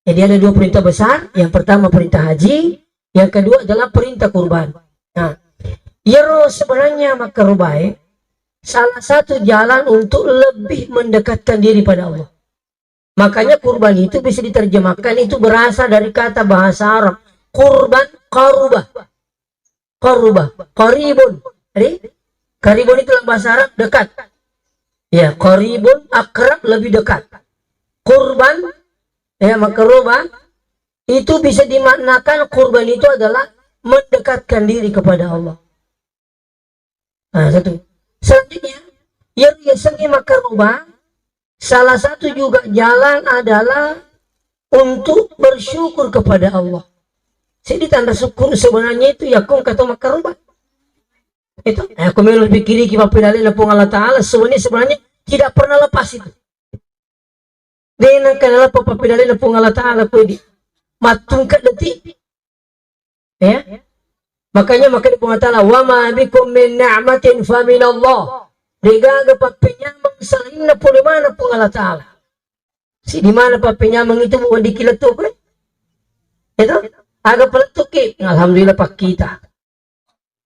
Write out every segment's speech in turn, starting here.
Jadi ada dua perintah besar. Yang pertama perintah haji, yang kedua adalah perintah kurban. Nah, sebenarnya makruh salah satu jalan untuk lebih mendekatkan diri pada Allah. Makanya kurban itu bisa diterjemahkan, itu berasal dari kata bahasa Arab. Kurban, qarubah. Qarubah, qaribun. Jadi, qaribun itu dalam bahasa Arab dekat. Ya, qaribun, akrab, lebih dekat. Kurban, ya makruh itu bisa dimaknakan kurban itu adalah mendekatkan diri kepada Allah. Nah, satu. Selanjutnya, yang biasanya makruh, salah satu juga jalan adalah untuk bersyukur kepada Allah. Jadi tanda syukur sebenarnya itu ya kong kata makruh. Itu aku lebih kiri kita pedalin lapung Allah Ta'ala sebenarnya tidak pernah lepas itu. Dia nak kenal pedalin lapung Allah Ta'ala pedi matung kat detik. Ya. Makanya Allah wa ma bikum min ni'matin fa min Allah. Digaga papinyamang salin na po limana po Allah Ta'ala. Si di mana papinyamang itu bukan dikilatok eh. Itu agak peletukip. Alhamdulillah pak kita.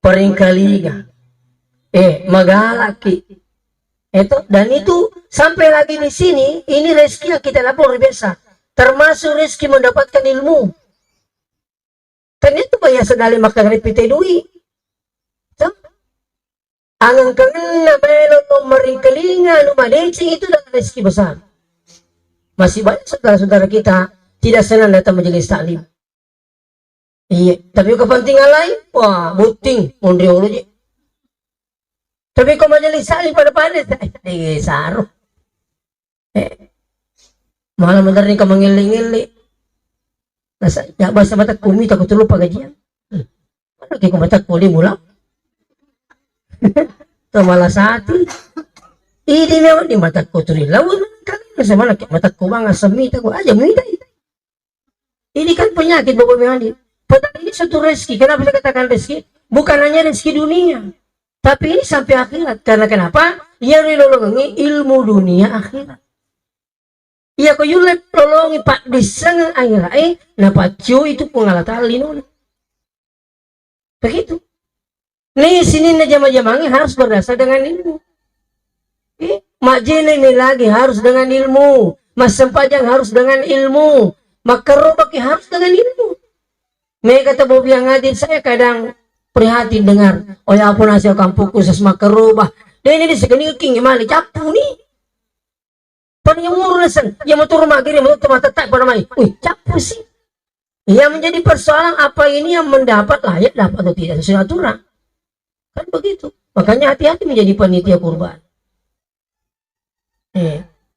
Peringkaliga. Magalaki. Itu dan itu sampai lagi di sini ini rezeki yang kita dapat luar biasa. Termasuk rezeki mendapatkan ilmu. Kan itu banyak sekali makan repite duit. So, angang kangen na melon no maringkalinga no madecing itu adalah rezeki besar. Masih banyak saudara-saudara kita tidak senang datang majelis taklim. Iya, tapi kepentingan lain, wah, buting, mondri ulu. Tapi kau majelis taklim pada saruh. Malah bener nih kau mengiling-iling. Ya bahasa mata kumi takut lupa gajian. Mana kau mata kuli mula. Tuh malah satu. Ini memang di mata kuturi lawan kan sama lagi mata kubang asemi tak aja muda. Ini kan penyakit bapak memang. Padahal ini satu rezeki. Kenapa saya katakan rezeki? Bukan hanya rezeki dunia, tapi ini sampai akhirat. Karena kenapa? Ya lolongi ilmu dunia akhirat. Iya kau yulep tolongi pak diseng air napa cuy itu pengalatan linun. Begitu. Nih sini jama-jamangnya harus berdasar dengan ilmu. Mak jene ini lagi harus dengan ilmu. Mas Sempajang harus dengan ilmu. Maka robaki harus dengan ilmu. Mereka kata Bobi yang hadir saya kadang prihatin dengar. Oh ya ampun hasil kampungku sesma kerubah. Dan ini segini king mali capu nih. Yang urusan, yang mau turun magiri, mau turun tetak pada mai. Wih, capu sih. Yang menjadi persoalan apa ini yang mendapat layak dapat atau tidak sesuai aturan. Kan begitu. Makanya hati-hati menjadi panitia kurban.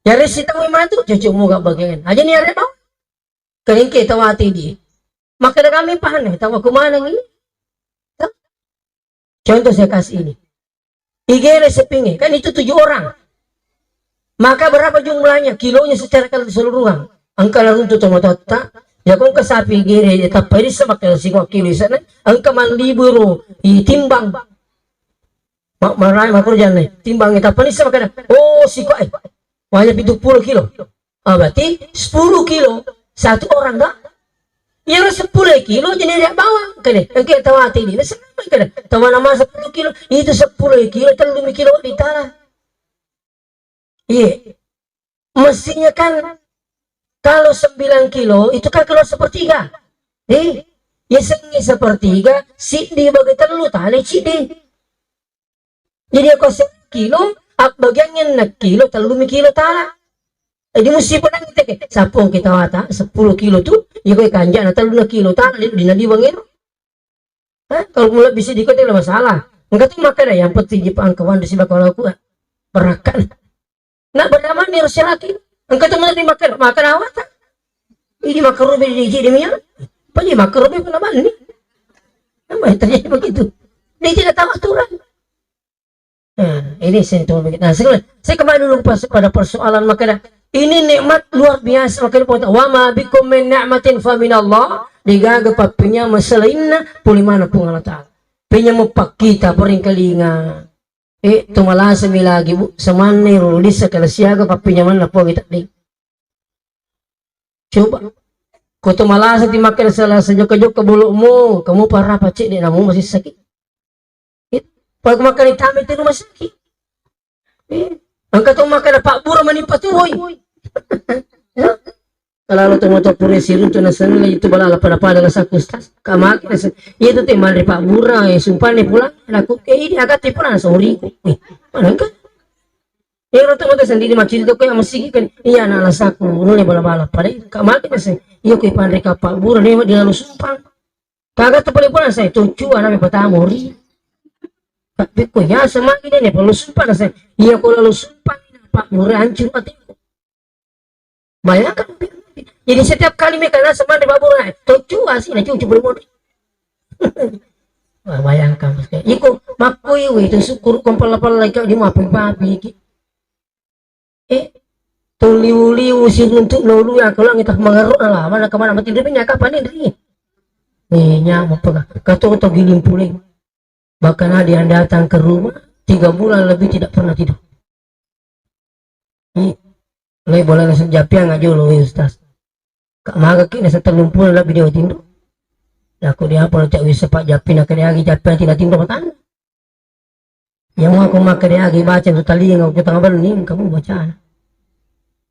Jadi si tahu itu cucu muka bagian. Aja nih ada tahu. Keringke tahu hati dia. Maka ada kami paham tahu aku mana ini. Contoh saya kasih ini. IGR sepingi kan itu 7 orang. Maka berapa jumlahnya? Kilonya secara keseluruhan. Angka lalu untuk tomatota. Ya kung kasapi gire tapay sa makal 5 kilo sana. Angka man libro itimbang. Maray makro dyan eh. Timbang itapay sa makal. Oh siko ay. Wanya 70 kilo. Berarti 10 kilo satu orang dah. Yang 10 kilo jadi dia bawa. Kene, angka tawati ini. Sama kene. Tawa nama 10 kilo. Itu 10 kilo 3 kilo di tanah. Iya, mestinya kan kalau 9 kilo itu kan keluar sepertiga. Ya sengi sepertiga, si dibagi telu tali cidi. Jadi aku 1 kilo, bagiannya 6 kilo, 3 kilo tala. Jadi mesti pernah kita sapong kita wata 10 kilo tuh, ya kau kanjak na 3 kilo tala di nadiwangin. Kalau mulai bisa dikotek lah masalah. Enggak tuh makan yang penting jepang kawan di sini kalau aku berakan. Nak bernama ni harus laki. Engkau tu mesti makan awak tak? Ini makan rubi di jadinya. Pani makan rubi pun apa ni? Apa terjadi begitu? Dia tidak tahu aturan. Ini sentuh begitu. Nah, saya kembali dulu pada persoalan makanan. Ini nikmat luar biasa. Maka wa ma bikum min ni'matin fa min Allah. Digaga papinya masalainna pulimana pun Allah Ta'ala. Pinya mupak kita peringkalinga. Tumalasa mi lagi bu samani rulisa kala siaga papinya man na po kita di. Coba Kau tu malas hati makan salah sejok-jok ke bulukmu, kamu parah pacik deh, namu masih sakit. Pag makan hitam itu rumah sakit. Angkat tu makan pak buru menimpa tu, woi. Kalau tu motor pure sirun tu nasan lah itu bala pada pada saku stas. Kamak nasan. Itu tu mari pak bura sumpah ni pulang. Aku ini agak tipu lah sorry. Mana kan? Yang tu motor sendiri macam itu kau yang masih kan. Iya nak lasaku. Nuni bala-bala. Pada kamak nasan. Iya kau pandai pak bura ni dia lalu sumpah. Kagak tu boleh pulang saya. Tujuh anak pertama ori. Tapi kau ya semakin ini perlu sumpah nasan. Iya kau lalu sumpah. Pak bura hancur hatiku. Bayangkan. Jadi setiap kali mereka nasa mandi babura, tujuh asin, cucu bermodi. Bayangkan, iku makui itu syukur kompal-kompal lagi di mapi babi. Tuliu-liu siruntuk lalu ya kalau kita mengeruk lah, mana kemana mati hidupnya kapan ini? Nyamuk pegang, kata giling puling. Bahkan ada yang datang ke rumah 3 bulan lebih tidak pernah tidur. Ini boleh ngasih japian aja loh Ustaz. Kak maga kini setelumpul lah video tindu. Aku dia apa cak wis sepak japi nak dia agi japi tidak tindu matan. Yang mau aku makan dia agi baca tu tali yang aku tengah bening kamu baca.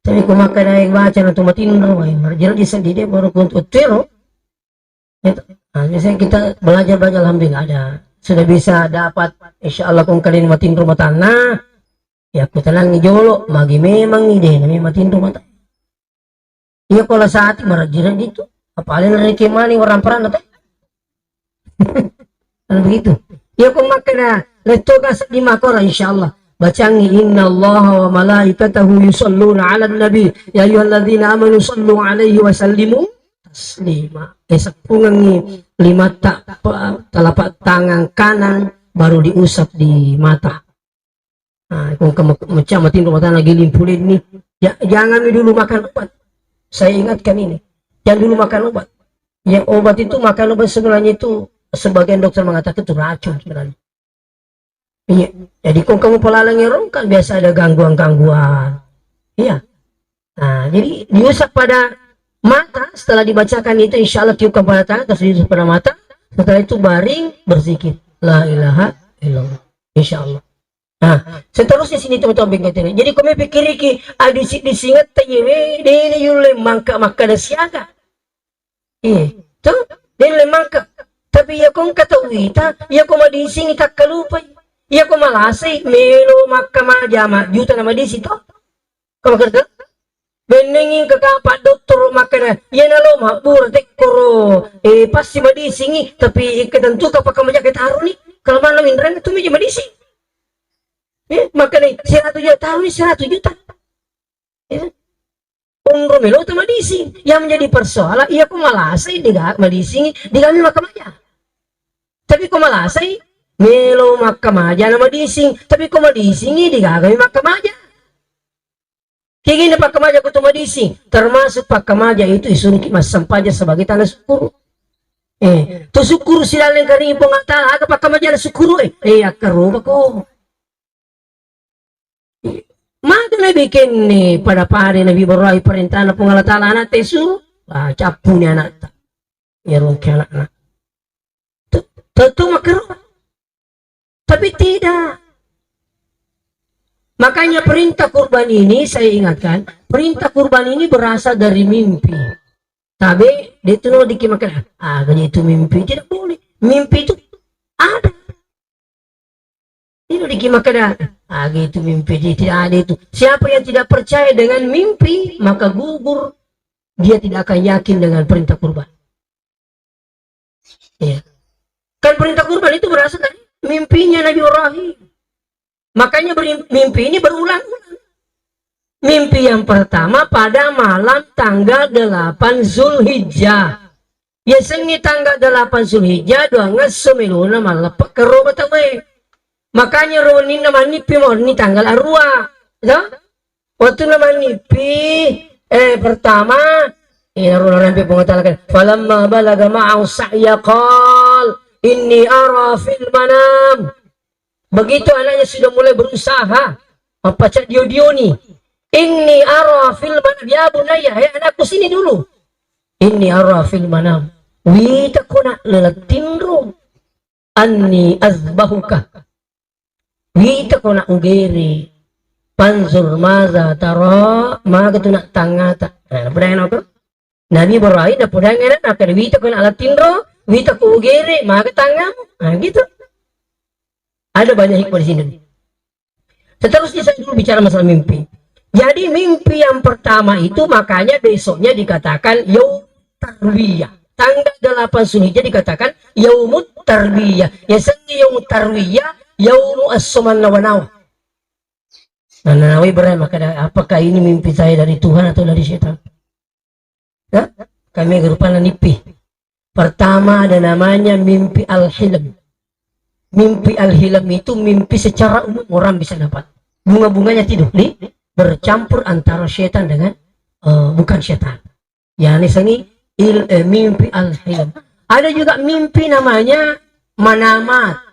Tapi aku makan dia baca tu matin rawai. Jadi sendiri dia baru untuk tiro. Biasanya kita belajar alhamdulillah ada. Sudah bisa dapat insyaallah kung kalian matin rumah tanah. Ya aku tenang jolo magi memang ide nami matin rumah tanah. Iya kalau saat merajiran itu apalagi dari kemana orang peran atau dan begitu iya kau makan letogas di makora insyaallah bacangi inna Allah wa malaikatahu yusalluna ala nabi ya ayyuhalladzina amanu sallu alaihi wa sallimu taslima sepungangi 5 telapak tangan kanan baru diusap di mata. Nah kau macam matin rumah tanah lagi limpulin nih ya, jangan dulu makan obat. Saya ingatkan ini, yang dulu makan obat. Yang obat itu makan obat sebenarnya itu sebagian dokter mengatakan itu racun sebenarnya. Iya, jadi kalau kamu pelalang yang kan biasa ada gangguan-gangguan. Iya. Nah, jadi diusap pada mata setelah dibacakan itu insya Allah tiupkan pada tangan terus diusap pada mata. Setelah itu baring berzikir la ilaha illallah. Insya Allah. Nah, seterusnya sini teman-teman bengkel. Jadi kami pikir iki ada disingat tayewe dene yule mangka dah siaga. Tuh, dene mangka. Tapi ya kong kata wita, ya kong madising tak kalupa. Ya kong malasay melo maka majama juta nama di situ. Kamu kerja? Benengin ke kapak dokter makana ya nalo mabur tekoro pasti madisingi tapi ketentu kapag kamu taruh nih kalau mana mindran itu meja madising. Makanya 100 juta tahun 100 juta. Romelo itu madising. Yang menjadi persoalan, iya kok malasay digak madising, digamit makamaja. Tapi kok malasay, melo makamaja na madising, tapi kok madising digagamit makamaja. Kayak gini pakamaja ko madising, termasuk pakamaja itu isuruh mas sampaja sebagai tanda syukur. Tu syukur sila lang karing pengatala, aga pakamaja na syukur akaroba ko. Maka na bikin ni pada pare Nabi Ibrahim perintah na pengalatala anak tesu capu ni anak tak yarong kaya anak tentu makruh tapi tidak. Makanya perintah kurban ini saya ingatkan perintah kurban ini berasal dari mimpi tapi itu no dikimakan itu mimpi tidak boleh mimpi itu ada itu dikimakan gitu mimpi dia tidak ada itu. Siapa yang tidak percaya dengan mimpi maka gugur, dia tidak akan yakin dengan perintah kurban. Ya. Kan perintah kurban itu berasal dari mimpinya Nabi Ibrahim. Makanya mimpi ini berulang-ulang. Mimpi yang pertama pada malam tanggal 8 Zulhijjah. Ya sengi tanggal 8 Zulhijjah doa ngasumiluna malapak kerobat away. Makanya ronin nama nipi mau ni tanggal arwah, ya? Waktu nama nipi pertama, ronan nipi mengatakan, falamma balaga ma'au sa'ya qal, inni ara fil manam. Begitu anaknya sudah mulai berusaha, apa cak dio ni? Inni ara fil manam, ya bunaya, anakku sini dulu. Inni ara fil manam wita kuna lelatindro anni azbahuka wita kuna ugeri panzur maza taro maga tuna tangata. Nah, pernah ko Nabi Ibrahim na pudangan na kada wita kuna alatindro wita ku ugeri maga tangamu. Nah, gitu. Ada banyak hikmah di sini. Seterusnya saya dulu bicara masalah mimpi. Jadi mimpi yang pertama itu makanya besoknya dikatakan yaum tarwiyah. Tanggal 8 Zulhijjah dikatakan yaumut tarwiyah. Ya sengi yaumut tarwiyah, yaumu as-suman nawanaw. Nah, Nawawi Ibrahim, apakah ini mimpi saya dari Tuhan atau dari syaitan? Nah, kami gerupana nipi. Pertama ada namanya mimpi al-hilm. Mimpi al-hilm itu mimpi secara umum orang bisa dapat. Bunga-bunganya tidur, bercampur antara syaitan dengan bukan syaitan. Ya, ini mimpi al-hilm. Ada juga mimpi namanya manamat.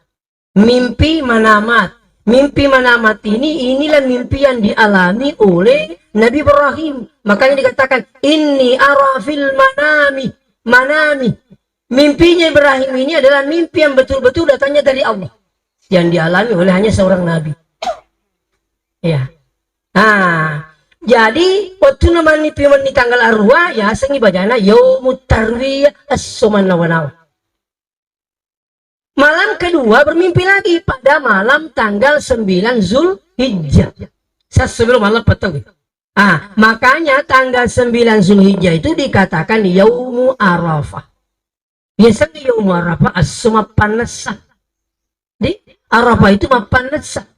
Mimpi manamat. Mimpi manamat inilah mimpi yang dialami oleh Nabi Ibrahim. Makanya dikatakan inni ara fil manami. Mimpinya Ibrahim ini adalah mimpi yang betul-betul datangnya dari Allah, yang dialami oleh hanya seorang nabi. Ya. Nah, jadi waktu nama mimpi di tanggal arwah ya sengi bajana yaumut tarwiyah as-suman nawanaw. Malam kedua bermimpi lagi pada malam tanggal 9 Zulhijjah. Saya sebelum malam petang. Makanya tanggal 9 Zulhijjah itu dikatakan yaumu Arafah. Biasanya yaumu Arafah as-suma panasa. Di Arafah itu mapanasa.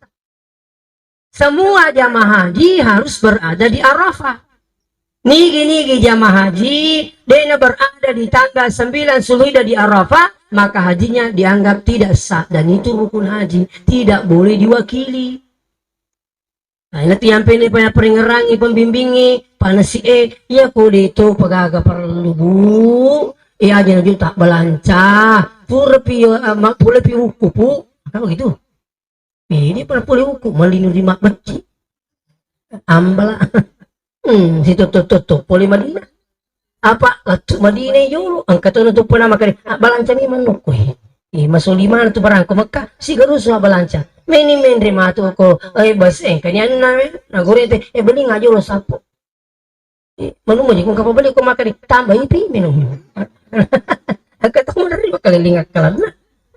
Semua jamaah haji harus berada di Arafah. Nigi jamaah haji dia berada di tanggal 9 Zulhijjah di Arafah, maka hajinya dianggap tidak sah, dan itu rukun haji, tidak boleh diwakili. Nah, nanti yang ini banyak peringerangi pembimbingi panasi ya kode itu pagaga perlu bu aja nanti tak belanca pula pi hukum bu apa gitu ini pernah boleh hukum melindungi mak beci ambala situ tuh boleh Madinah apa latu Madinah yulu angkat tuh pernah makan balanca ni manuk masuk 5 tu barang ke Mekah si garus lah balanca meni rima tu ko bas kanyan na nagore te beli ngajo lo sapo manu mo kung kapabali ko makan tambah ipi minum angkat mo dari makalilingat kalan na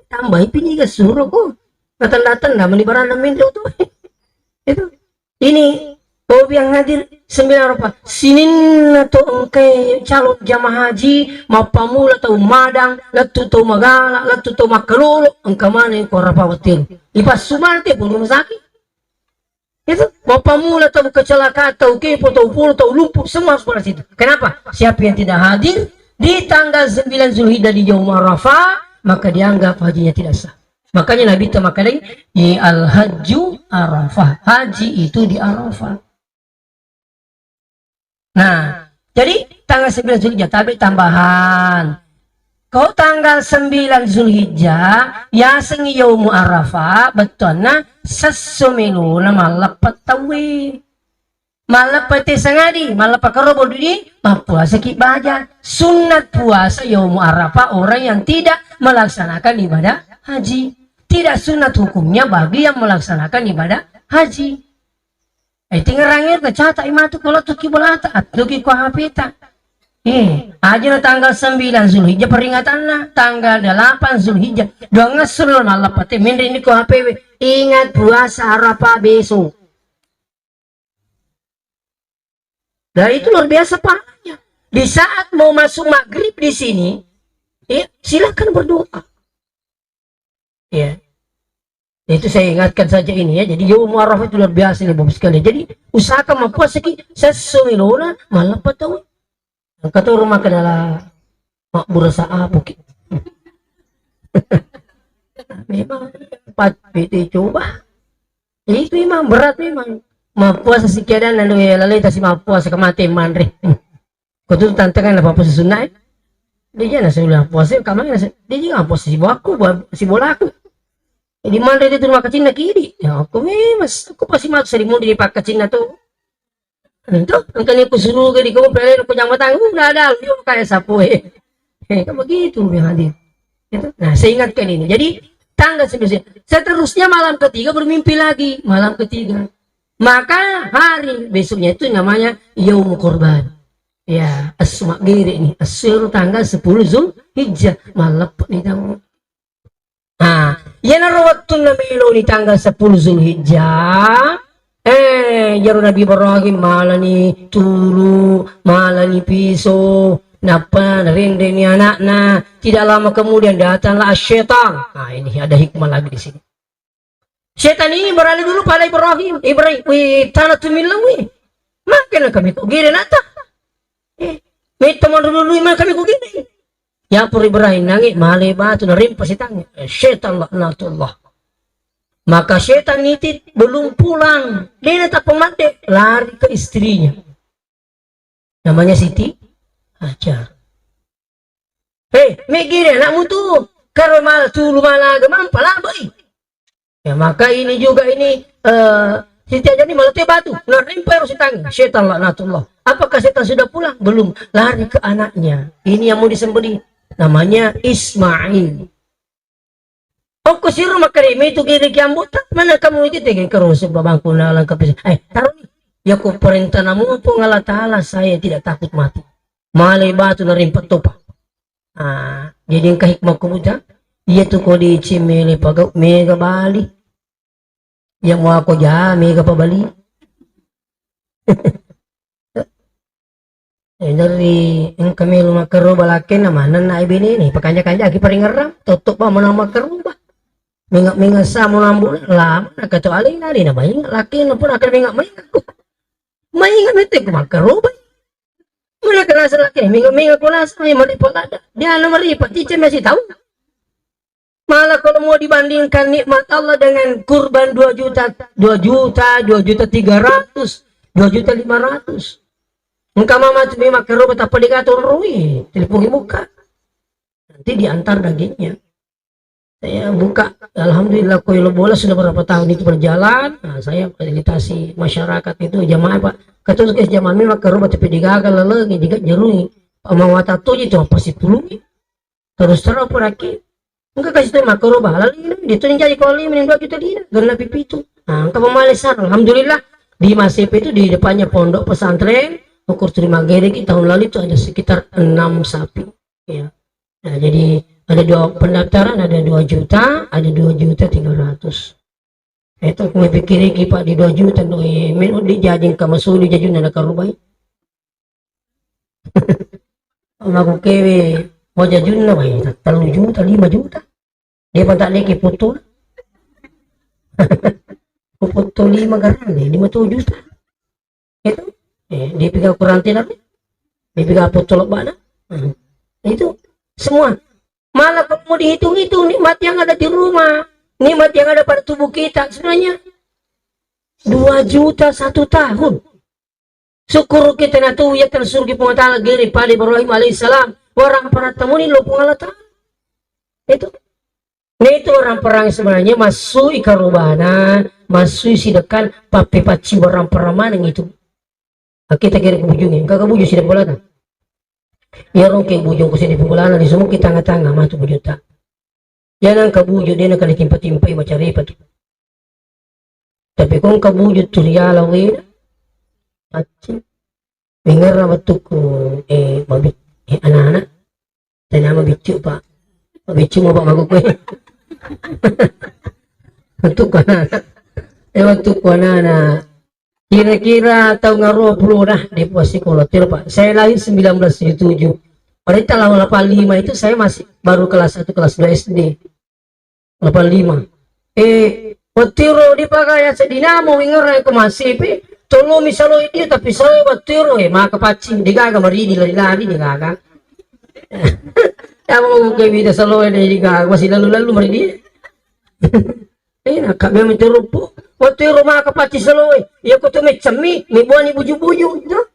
tambah ipi ni kasuro ko datang na manibaran namin tu itu ini Bobi yang hadir 9 Arafah sinin na to engkay calon jamaah haji mapamula tau madang latu tau magala latu tau makalolo engkamana yung Arafah watir ipas sumante pun rumah sakit itu mapamula tau kecelakaan tau kepo tau puluh tau lumpuh semua harus pada situ. Kenapa? Siapa yang tidak hadir di tanggal 9 Zulhijjah di yaum Arafah maka dianggap hajinya tidak sah. Makanya Nabi tamakadai al-hajju Arafah, haji itu di Arafah. Nah, jadi tanggal 9 Zulhijjah tapi tambahan. Kau tanggal 9 Zulhijjah ya sengi yaumu Arafah betulna sesumiluna malapat tawi. Malapat sangadi, malapat karobo di puasa ki baja. Sunat puasa yaumu Arafah orang yang tidak melaksanakan ibadah haji. Tidak sunat hukumnya bagi yang melaksanakan ibadah haji. Tinggal rangir ke cata imatu kalau tu kibolata atau ki kuhapita. Aja na tanggal 9 Zulhijjah peringatan na tanggal 8 Zulhijjah. Dua ngasul na lapate minri ni kuhapewe. Ingat puasa Arafah besok. Dan itu luar biasa parahnya. Di saat mau masuk maghrib di sini, silakan berdoa. Ya. Itu saya ingatkan saja ini ya. Jadi yaum Arafah itu luar biasa nih Bapak sekalian. Jadi usahakan mempuasa ki sesungguhnya malah patau. Kata rumah kenala mak burasa bukit. Memang 4 PT coba. Itu memang berat memang. Mempuasa sekian lalu lalai tasi mempuasa kemati mandre. Kau tu tantangan apa puasa sunnah. Dia jangan saya puasa kamar dia jangan puasa si bolaku. Di mana dia tu rumah kecil nak kiri. Ya aku mas, aku pasti mak sering mau di pak kecil tu. Itu, ang kanil ko suruh di kamu pala ko yang matang, udah ada, yun kaya sapo kan begitu ya hadir. Gitu. Nah, saya ingatkan ini. Jadi, tanggal 9. Seterusnya malam ketiga bermimpi lagi, malam ketiga. Maka hari besoknya itu namanya Yaum Kurban. Ya, asma giri nih, asur tanggal 10 Zulhijjah, malam nih tamu. Nah, yan ang waktu na milo ni tanggal 10 Zulhijjah. Jaro Nabi Ibrahim malani tulu, malani piso, napa ring ni anaknya. Tidak lama kemudian datanglah syaitan. Nah, ini ada hikmah lagi di sini. Syaitan ini beralih dulu pada Ibrahim. Wih, tanah tumilang wih. Makin kami kok gini nata. May teman dulu iman kami kok gini. Ya pur Ibrahim nangit malay batu na rimpas itang. Syaitan laknatullah. Maka syaitan itu belum pulang. Dia tak pemati. Lari ke istrinya. Namanya Siti Hajar. May gini anakmu tuh. Karo malah tulu malah gemam palabai. Ya maka ini juga ini. Siti Hajar ini meletih batu. Narimpai rusitang. Syaitan laknatullah. Apakah syaitan sudah pulang? Belum. Lari ke anaknya. Ini yang mau disembeli. Namanya Ismail. Aku siru makarimi itu kiri kiambuta. Mana kamu itu tegen kerusuk babangku nalang kapis. Taruh nih. Ya ku perintah namu pun Allah Ta'ala saya tidak takut mati. Malay batu na rin patupa. Jadi yang kahikmah kubuta. Iya tuh kau dicimili pagaw. Mega bali. Yang mau aku mega pabali. Dari yang kami lumah keru balakin naman na ibini nih. Pakanya-kanya aki paringaram. Tutup ba menama keru ba. Mingak sa mo nambul lama nakatuali na rin na maingat laki na po akan mingak ko maingat nito ko magkarubay mula ka nasa laki mingak ko nasa may malipolada diyan na maripat di siya masih tahu malah kalau mau dibandingkan nikmat Allah dengan kurban 2 juta 300 2 juta 500 engkau mama cumi makarubay tak pedikator rui telipungi muka nanti diantar dagingnya. Saya buka, alhamdulillah koilo bola sudah berapa tahun itu berjalan. Nah, saya fasilitasi masyarakat itu jamaah pak. Ketus jamaah memang ke rumah tapi digagal lagi, juga jerungi. Pamawata tuh itu pasti tulungi. Terus pun lagi. Enggak kasih tahu mak rumah lalu ini itu yang jadi kali ini 2 juta dia, karena pipi itu. Nah, engkau pemalesan, alhamdulillah di Masip itu di depannya pondok pesantren ukur terima gerek tahun lalu itu ada sekitar 6 sapi. Ya. Nah, jadi ada 2 pendaftaran, ada 2 juta, ada 2 juta 300. Itu aku pikir pak di 2 juta no men di jajing ka masuli jajun na nakarubay. Aku kewe mau jajun na bay 3 juta 5 juta. Dia tak lagi putol. Putol 5 garan 5 juta. Itu dia pegang kurantina. Dia pegang putol bana. Itu semua. Malah kalau mau dihitung-hitung nikmat yang ada di rumah, nikmat yang ada pada tubuh kita sebenarnya 2 juta 1 tahun. Syukur kita na tuh ya tersurgi pengatala giri pada Ibrahim alaihissalam. Orang para temuni lo pengalatan. Itu. Nah itu orang perang sebenarnya masuk ikarubana, masuk sidekan pape paci orang perang mana itu. Kita kira kebujungnya, enggak kebuju sidak bolatan. Ya orang ke bujung kesini pemulana di semua kita tengah-tengah matu bujuta. Jangan kebujuk dia nak timpa-timpa macam repot. Tapi kung kebujuk tu dia lawi, pasti dengar betul ku mabit anak-anak. Dan nama bicu pak, bicu mau pak maguk kue. Untuk anak, untuk anak. Kira-kira tahun 20 dah di posisi kolotir pak. Saya lahir 1977. Pada tahun 85 itu saya masih baru kelas 1 kelas 2 SD. 85. Watiro di pakai sa dinamo ingar ko masipi. Tolo misalo itu tapi saya watiro maka pacing digaga marini lari digaga. Ya mau kayak bida salo digaga masih lalu marini. Nak kami menterupu. Waktu rumah kapaci saloy, ya ko to may chami, may buwan ni buju-buju, no?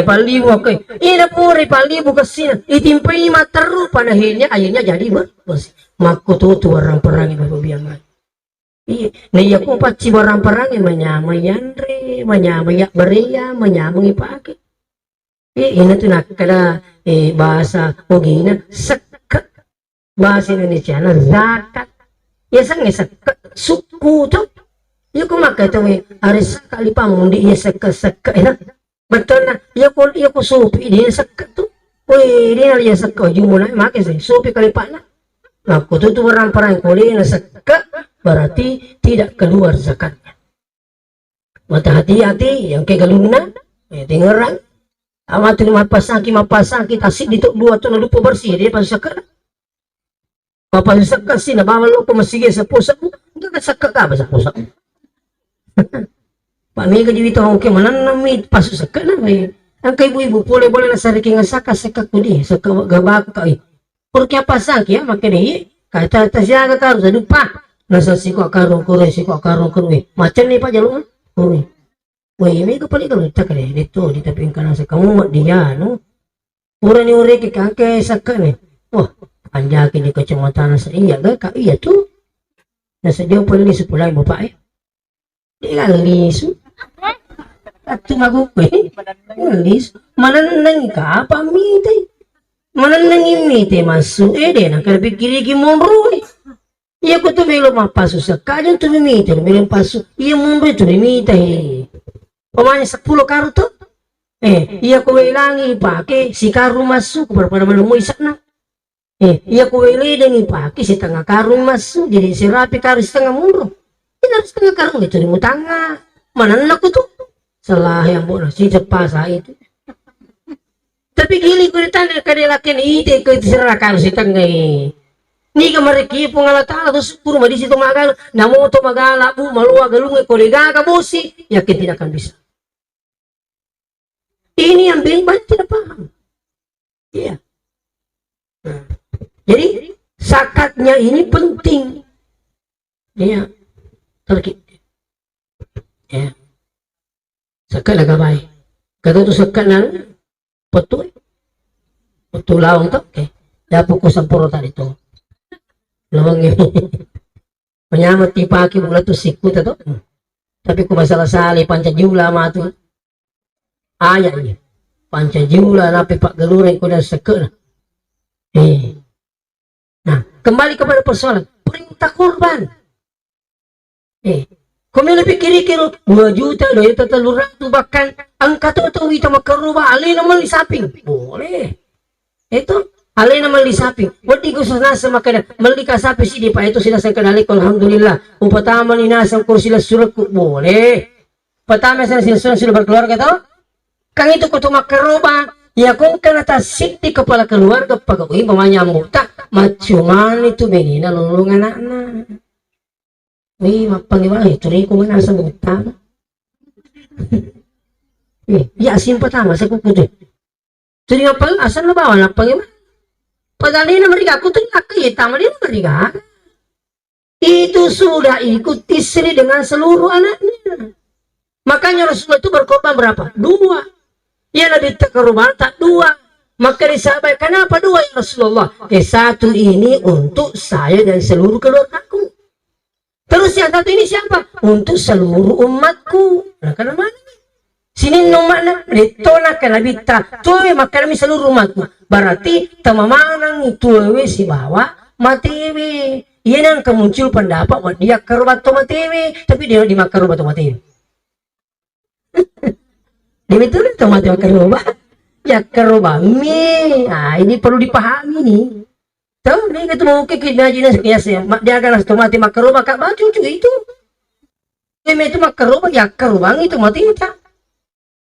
Palibu kay. Ina puri palibu kasina. Itimpay mataru panahilnya, akhirnya jadi bersih. Makututu orang perang ibu biyangan. Iya, nah iya ko paci barang perang manyama yandre, manyama yak beria, manyama ngipake. Ini tuh nak kada bahasa ogina sekat bahasa Indonesia na zakat. Ya sang sekat suku tuh. Ya ko makata we aris kali pamundi ya sekat ina. Betul na, ya ko supi dia sekat tuh. Wih, dia na ya sekat jumuna make sih supi kali pana. Nah, kutu tuh barang perang kuli na sekat berarti tidak keluar zakatnya. Mata hati-hati yang kayak galuna, dengeran. Amat ini mapasaki tasik dituk dua tu na lupa bersih dia pas sekat. Apa sekat sih na bawa lu pemasige sa pusat mo, enggak sekat ka ba sa pusat mo. Pak mi ka dito okay mananami pas sekat na may. Ang kay ibu boleh na sa riking saka sekat ko di sa gabak ka. Porque apa saki ya makanya kata tasya kata harus lupa. Nasa siko karong kure macam ni pa jalungan. Wih, may kapali ka kita kare dito di taping kanan sa kamu dia no. Pura ni ore ke kangke sakka ni. Wah, anjaki di kecamatan sa iya ga ka iya tu. Nasa dia pali sepulai bapak Di galis. At tumagupe. Galis. Mananang ka pamite. Mananang imite masu de na karpikiri ki monro. Iya ko tumelo mapasu sa kadang tumimite tumelo pasu. Iya monro tumimite. Pemanya 10 karu tuh, iya kowe ilangi pakai si karu masuk berapa menemukan isakna, iya kowe ilangi pakai si tengah karu masuk jadi si rapi karu setengah mundur, ini harus setengah karu itu di tangga, mana aku tuh, salah yang bodoh si cepasa itu, tapi gili kau ditanya kada lakian ide kau serah karu si tengah, ni kamari kipu ngalatala tuh sepuluh di situ magal, namo to magala bu malua galungai kolega kabosi, yakin tidak akan bisa. Ini yang banyak tidak paham. Iya. Nah, jadi zakatnya ini penting. Iya. Terkait. Ya. Zakat agak baik. Kata tu zakat nang betul. Betul lawang tu. Okay. Dapat ko sampuro tadi tu. Lawang ini. Penyamat tipaki mula tu sikut tu. Tapi ko masalah sali pancajula matu. Ayah pancajula napi pak gelurai kuda sekena. Nah, kembali kepada persoalan perintah kurban. Kau lebih kira-kira 2 juta, 2 juta 300 bahkan angka tu kita makarubah alih nama di saping. Boleh. Itu alih nama di saping. Wadi khusus nasa makanya melika sapi si di pak itu sudah saya kenali. Alhamdulillah. Upatama ni nasa kursi suratku boleh. Pertama saya sudah berkeluarga tau. Kang itu kutu makaroba ya kung kana tasik di kepala keluarga pagawin pamanya muta macuman itu benina lulungan anak wih mapangiwa itu riko man asa muta ya asin pertama sa kukudu jadi apa asan na bawa na pangiwa padali na mereka kutu nakita mali na mereka itu sudah ikut istri dengan seluruh anaknya makanya Rasulullah itu berkorban berapa? 2. Ya Nabi takarubah tak 2. Maka disahabat kenapa 2 ya Rasulullah? 1 ini untuk saya dan seluruh keluargaku. Terus yang 1 ini siapa? Untuk seluruh umatku. Nah karena mana? Sini nomana dito na Nabi tak tuh maka kami seluruh umatku. Berarti tamamanang itu si bawa matiwi. Iya nang kemuncul pendapat dia karubat to matiwi, tapi dia di makarubat to matiwi. Dia betul itu mati kerubah ya kerubah ini perlu dipahami nih tahu nih kita mau ke imajinasi ya dia akan mati kerubah kak baju juga itu ini itu kerubah ya kerubah itu mati itu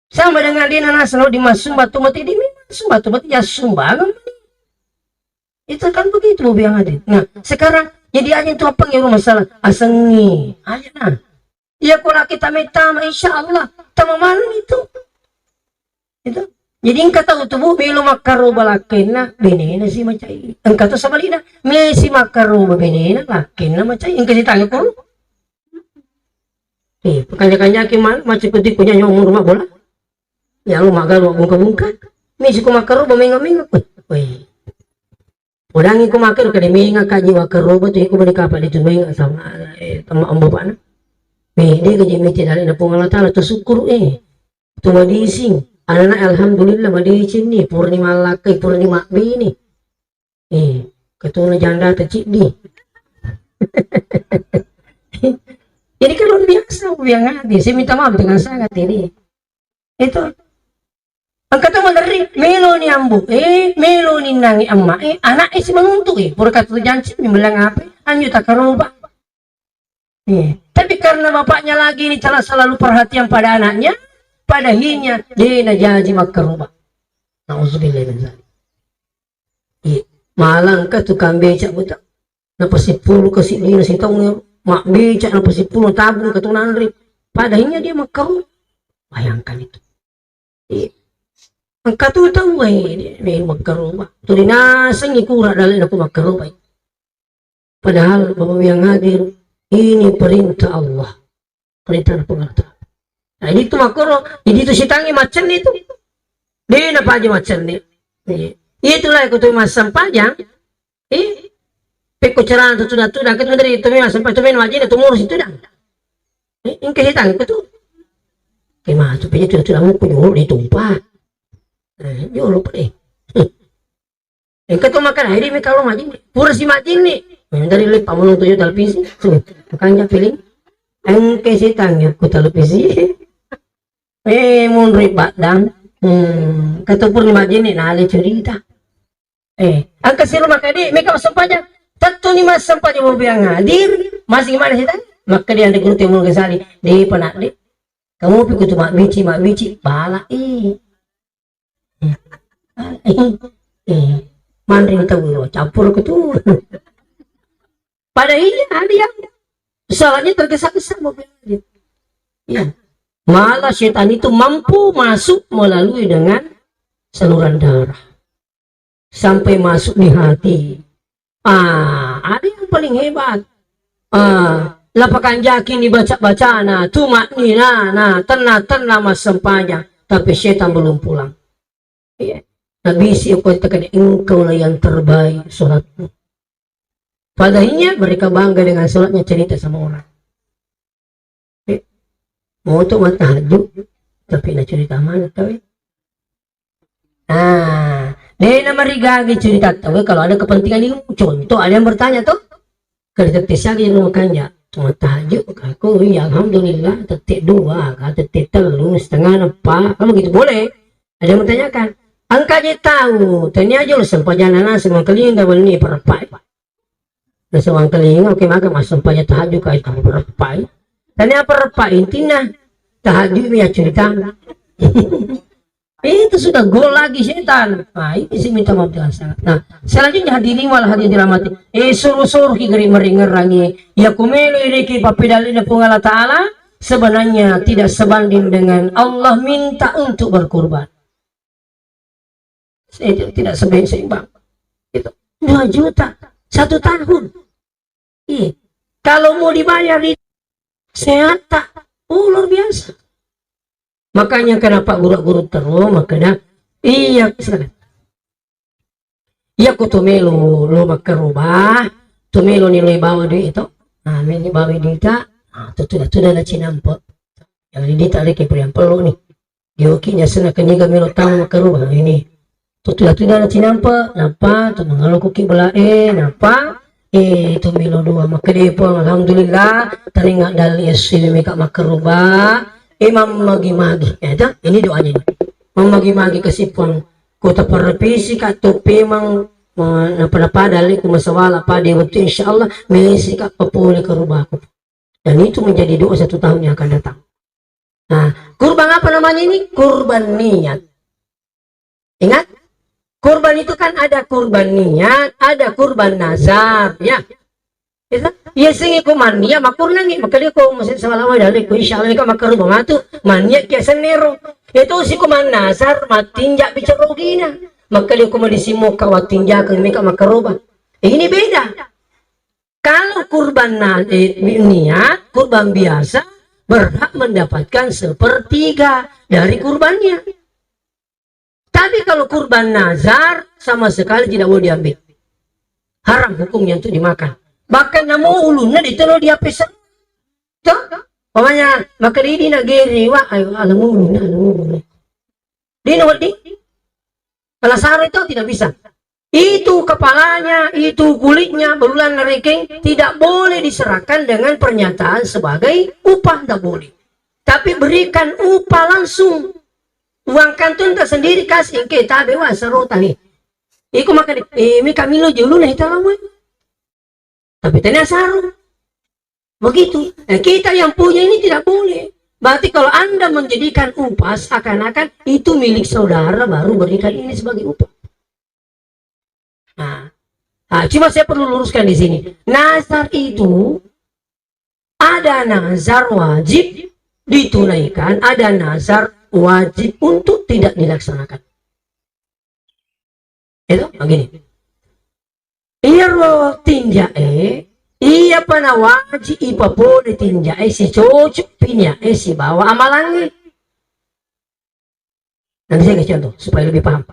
sama dengan dia selalu dimasuk batu mati di masuk batu mati ya sumbangan itu kan begitu yang ada. Nah sekarang jadi aja itu apa yang masalah asengi aja nah ya kalau kita minta insya Allah tamaman itu jadi engkau tahu tubuh belum makaroba lakena benena si macai engkau tahu sama lina mesi makaroba benena lakena macai engkau si tanya kau kanya kiman macam putih punya nyomong rumah bola ya lu magal lu bungka mesi ku makaroba menga wih Udangi ko makan kada minga ka jiwa karoba tu ko balik kapal itu minga sama tama ambo pa na. Di ka jimi tidali na pungalata to syukur Tu madising. Anak alhamdulillah madising ni purnima lakai purnima bini. Ketuna janda tecik di. Ini kan luar biasa yang hati. Saya minta maaf dengan sangat ini. Itu angkat tu menerri melo ni ambu, melo ni nangi amma, anak si menuntuk pura kata janji membelang apa, anju tak kerubah. Tapi karena bapaknya lagi ini selalu perhatian pada anaknya, pada hinya dia nak janji mak kerubah. Nauzubillah min zalik. Malang ka tukang becak buta, napa si puluh ke si dina si tong mak becak napa si puluh tabung ke tunan ri, pada hinya dia mak kerubah. Bayangkan itu. Angkat tu tahu may magkarubah. Ito dinasang ikura dahil ako magkarubah. Padahal bapak yang hadir, ini perintah Allah. Perintah na pengertian. Nah, dito makuro, dito si tangi macam itu. Di na pa aja macam ni. Itulah aku tu masam pajang. Peko cerana tu sudah kita dari itu masam pajang wajib itu murus itu dah. Ini kasi tangi ko tu. Kaya tu pajang sudah mo ko yung ditumpah. Yo lupa Engkau tu makan hari ni kalau majin pura si majin ni dari lipat pamunong tujuh televisi makanya feeling engkau si tangnya ku televisi mun ribat dan kata pura majin ni nale cerita angka si rumah kadi mereka masam pajak tentu ni masam pajak mau biang hadir masih gimana sih tang maka dia ada guru timur kesali di penak di kamu pikir tu mak bici bala Mandring tahu campur ke tu. Pada ini ada yang soalnya tergesa-gesa mobil. Ya. Malah setan itu mampu masuk melalui dengan saluran darah sampai masuk di hati. Ada yang paling hebat. Lapakan jakin dibaca-baca tumak ni tenang mas sempanya tapi setan belum pulang. Nabi si aku katakan engkau lah yang terbaik sholatmu. Padahal mereka bangga dengan sholatnya cerita sama orang. Mau tu mata tahajud tapi nak cerita mana tahu? Dia nak merigagi cerita tahu kalau ada kepentingan ini contoh ada yang bertanya tu kalau tetes lagi yang makannya cuma tahajud aku ya alhamdulillah tetek dua tetek telur setengah apa kalau gitu boleh. Ada yang bertanyakan angka je tahu, tanya aja lu sempajanan semua keling dah beli perpai. Nah semua keling oke maka mas sempaja tahajud kait kamu perpai. Tanya perpai intinya tahajud ya cerita. Itu sudah gol lagi setan. Ini sih minta maaf dengan sangat. Nah selanjutnya hadirin wal hadirin dirahmati. Suruh-suruh ki geri meringerangi. Ya kumelu iriki papidalina pungala ta'ala sebenarnya tidak sebanding dengan Allah minta untuk berkurban. Tidak seimbang itu 2 juta 1 tahun kalau mau dibayar di sehat tak luar biasa makanya kenapa guru-guru terus makanya aku tumelo lo makarubah tumelo nilai bawa duit itu ini bawa duit itu sudah ada cinampo yang ditarik ke yang perlu nih diokinya sana keniga melo tahu makarubah ini Tutulah na sinampa, napa, tu mengalukuki bela napa, tu milo dua makadepo, alhamdulillah, taringa dali esili meka makaruba, magi-magi, ini doanya, magi-magi kasipon, kota perpisi katu pemang, napa dali kumasawala pada waktu insyaallah, mesi kak papuli karubaku, dan itu menjadi doa 1 tahun yang akan datang. Nah, kurban apa namanya ini? Kurban niat. Ingat? Kurban itu kan ada kurban niat, ada kurban nazar, ya. Ya singi ko mania makur nangi makali ko masin salama dali ko insyaallah ka makarubang ato mania kya senero. Ito si ko man nazar matinja bicarogina. Makali ko madisimo ka watinja kan meka makarubang. Ini beda. Kalau kurban niat, kurban biasa berhak mendapatkan 1/3 dari kurbannya. Tapi kalau kurban nazar sama sekali tidak boleh diambil. haram hukumnya untuk dimakan. Bahkan namu ulunnya ditaruh di api tuh, pokoknya maka di nak geri wah ayo alam ulunnya. Di nawat di, kalau sari itu tidak bisa. Itu kepalanya, itu kulitnya, berulang neriking tidak boleh diserahkan dengan pernyataan sebagai upah, tidak boleh. Tapi berikan upah langsung. Uang kantun tak sendiri kasih kita bewa serota nih. Iku makan mi kami lo julu nih talamu. Tapi tanya saru. Begitu. Kita yang punya ini tidak boleh. Berarti kalau Anda menjadikan upah seakan-akan itu milik saudara baru berikan ini sebagai upah. Cuma saya perlu luruskan di sini. Nazar itu ada nazar wajib ditunaikan, ada nazar wajib untuk tidak dilaksanakan. Itu begini. Iya roh tinjae, iya pana wajib ipa boleh tinjae si cocok pinya si bawa amalannya. Nanti saya kasih contoh supaya lebih paham.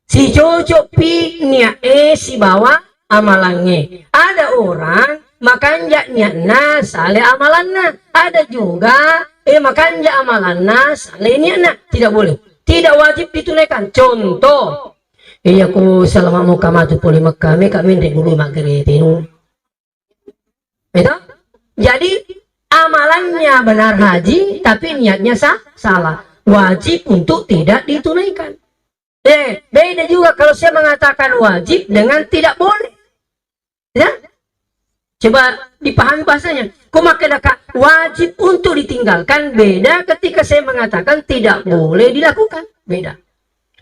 Si cocok pinya si bawa amalannya. Ada orang makan jaknya sale amalannya. Ada juga makan jak amalannya sale niatnya. Tidak boleh. Tidak wajib ditunaikan. Contoh. Iya aku selama mau kamatu poli Mekah kami dulu maghrib itu. Itu. Jadi amalannya benar haji tapi niatnya salah. Wajib untuk tidak ditunaikan. Beda juga kalau saya mengatakan wajib dengan tidak boleh. Ya? Coba dipahami bahasanya. Kok makin wajib untuk ditinggalkan, beda ketika saya mengatakan tidak boleh dilakukan. Beda.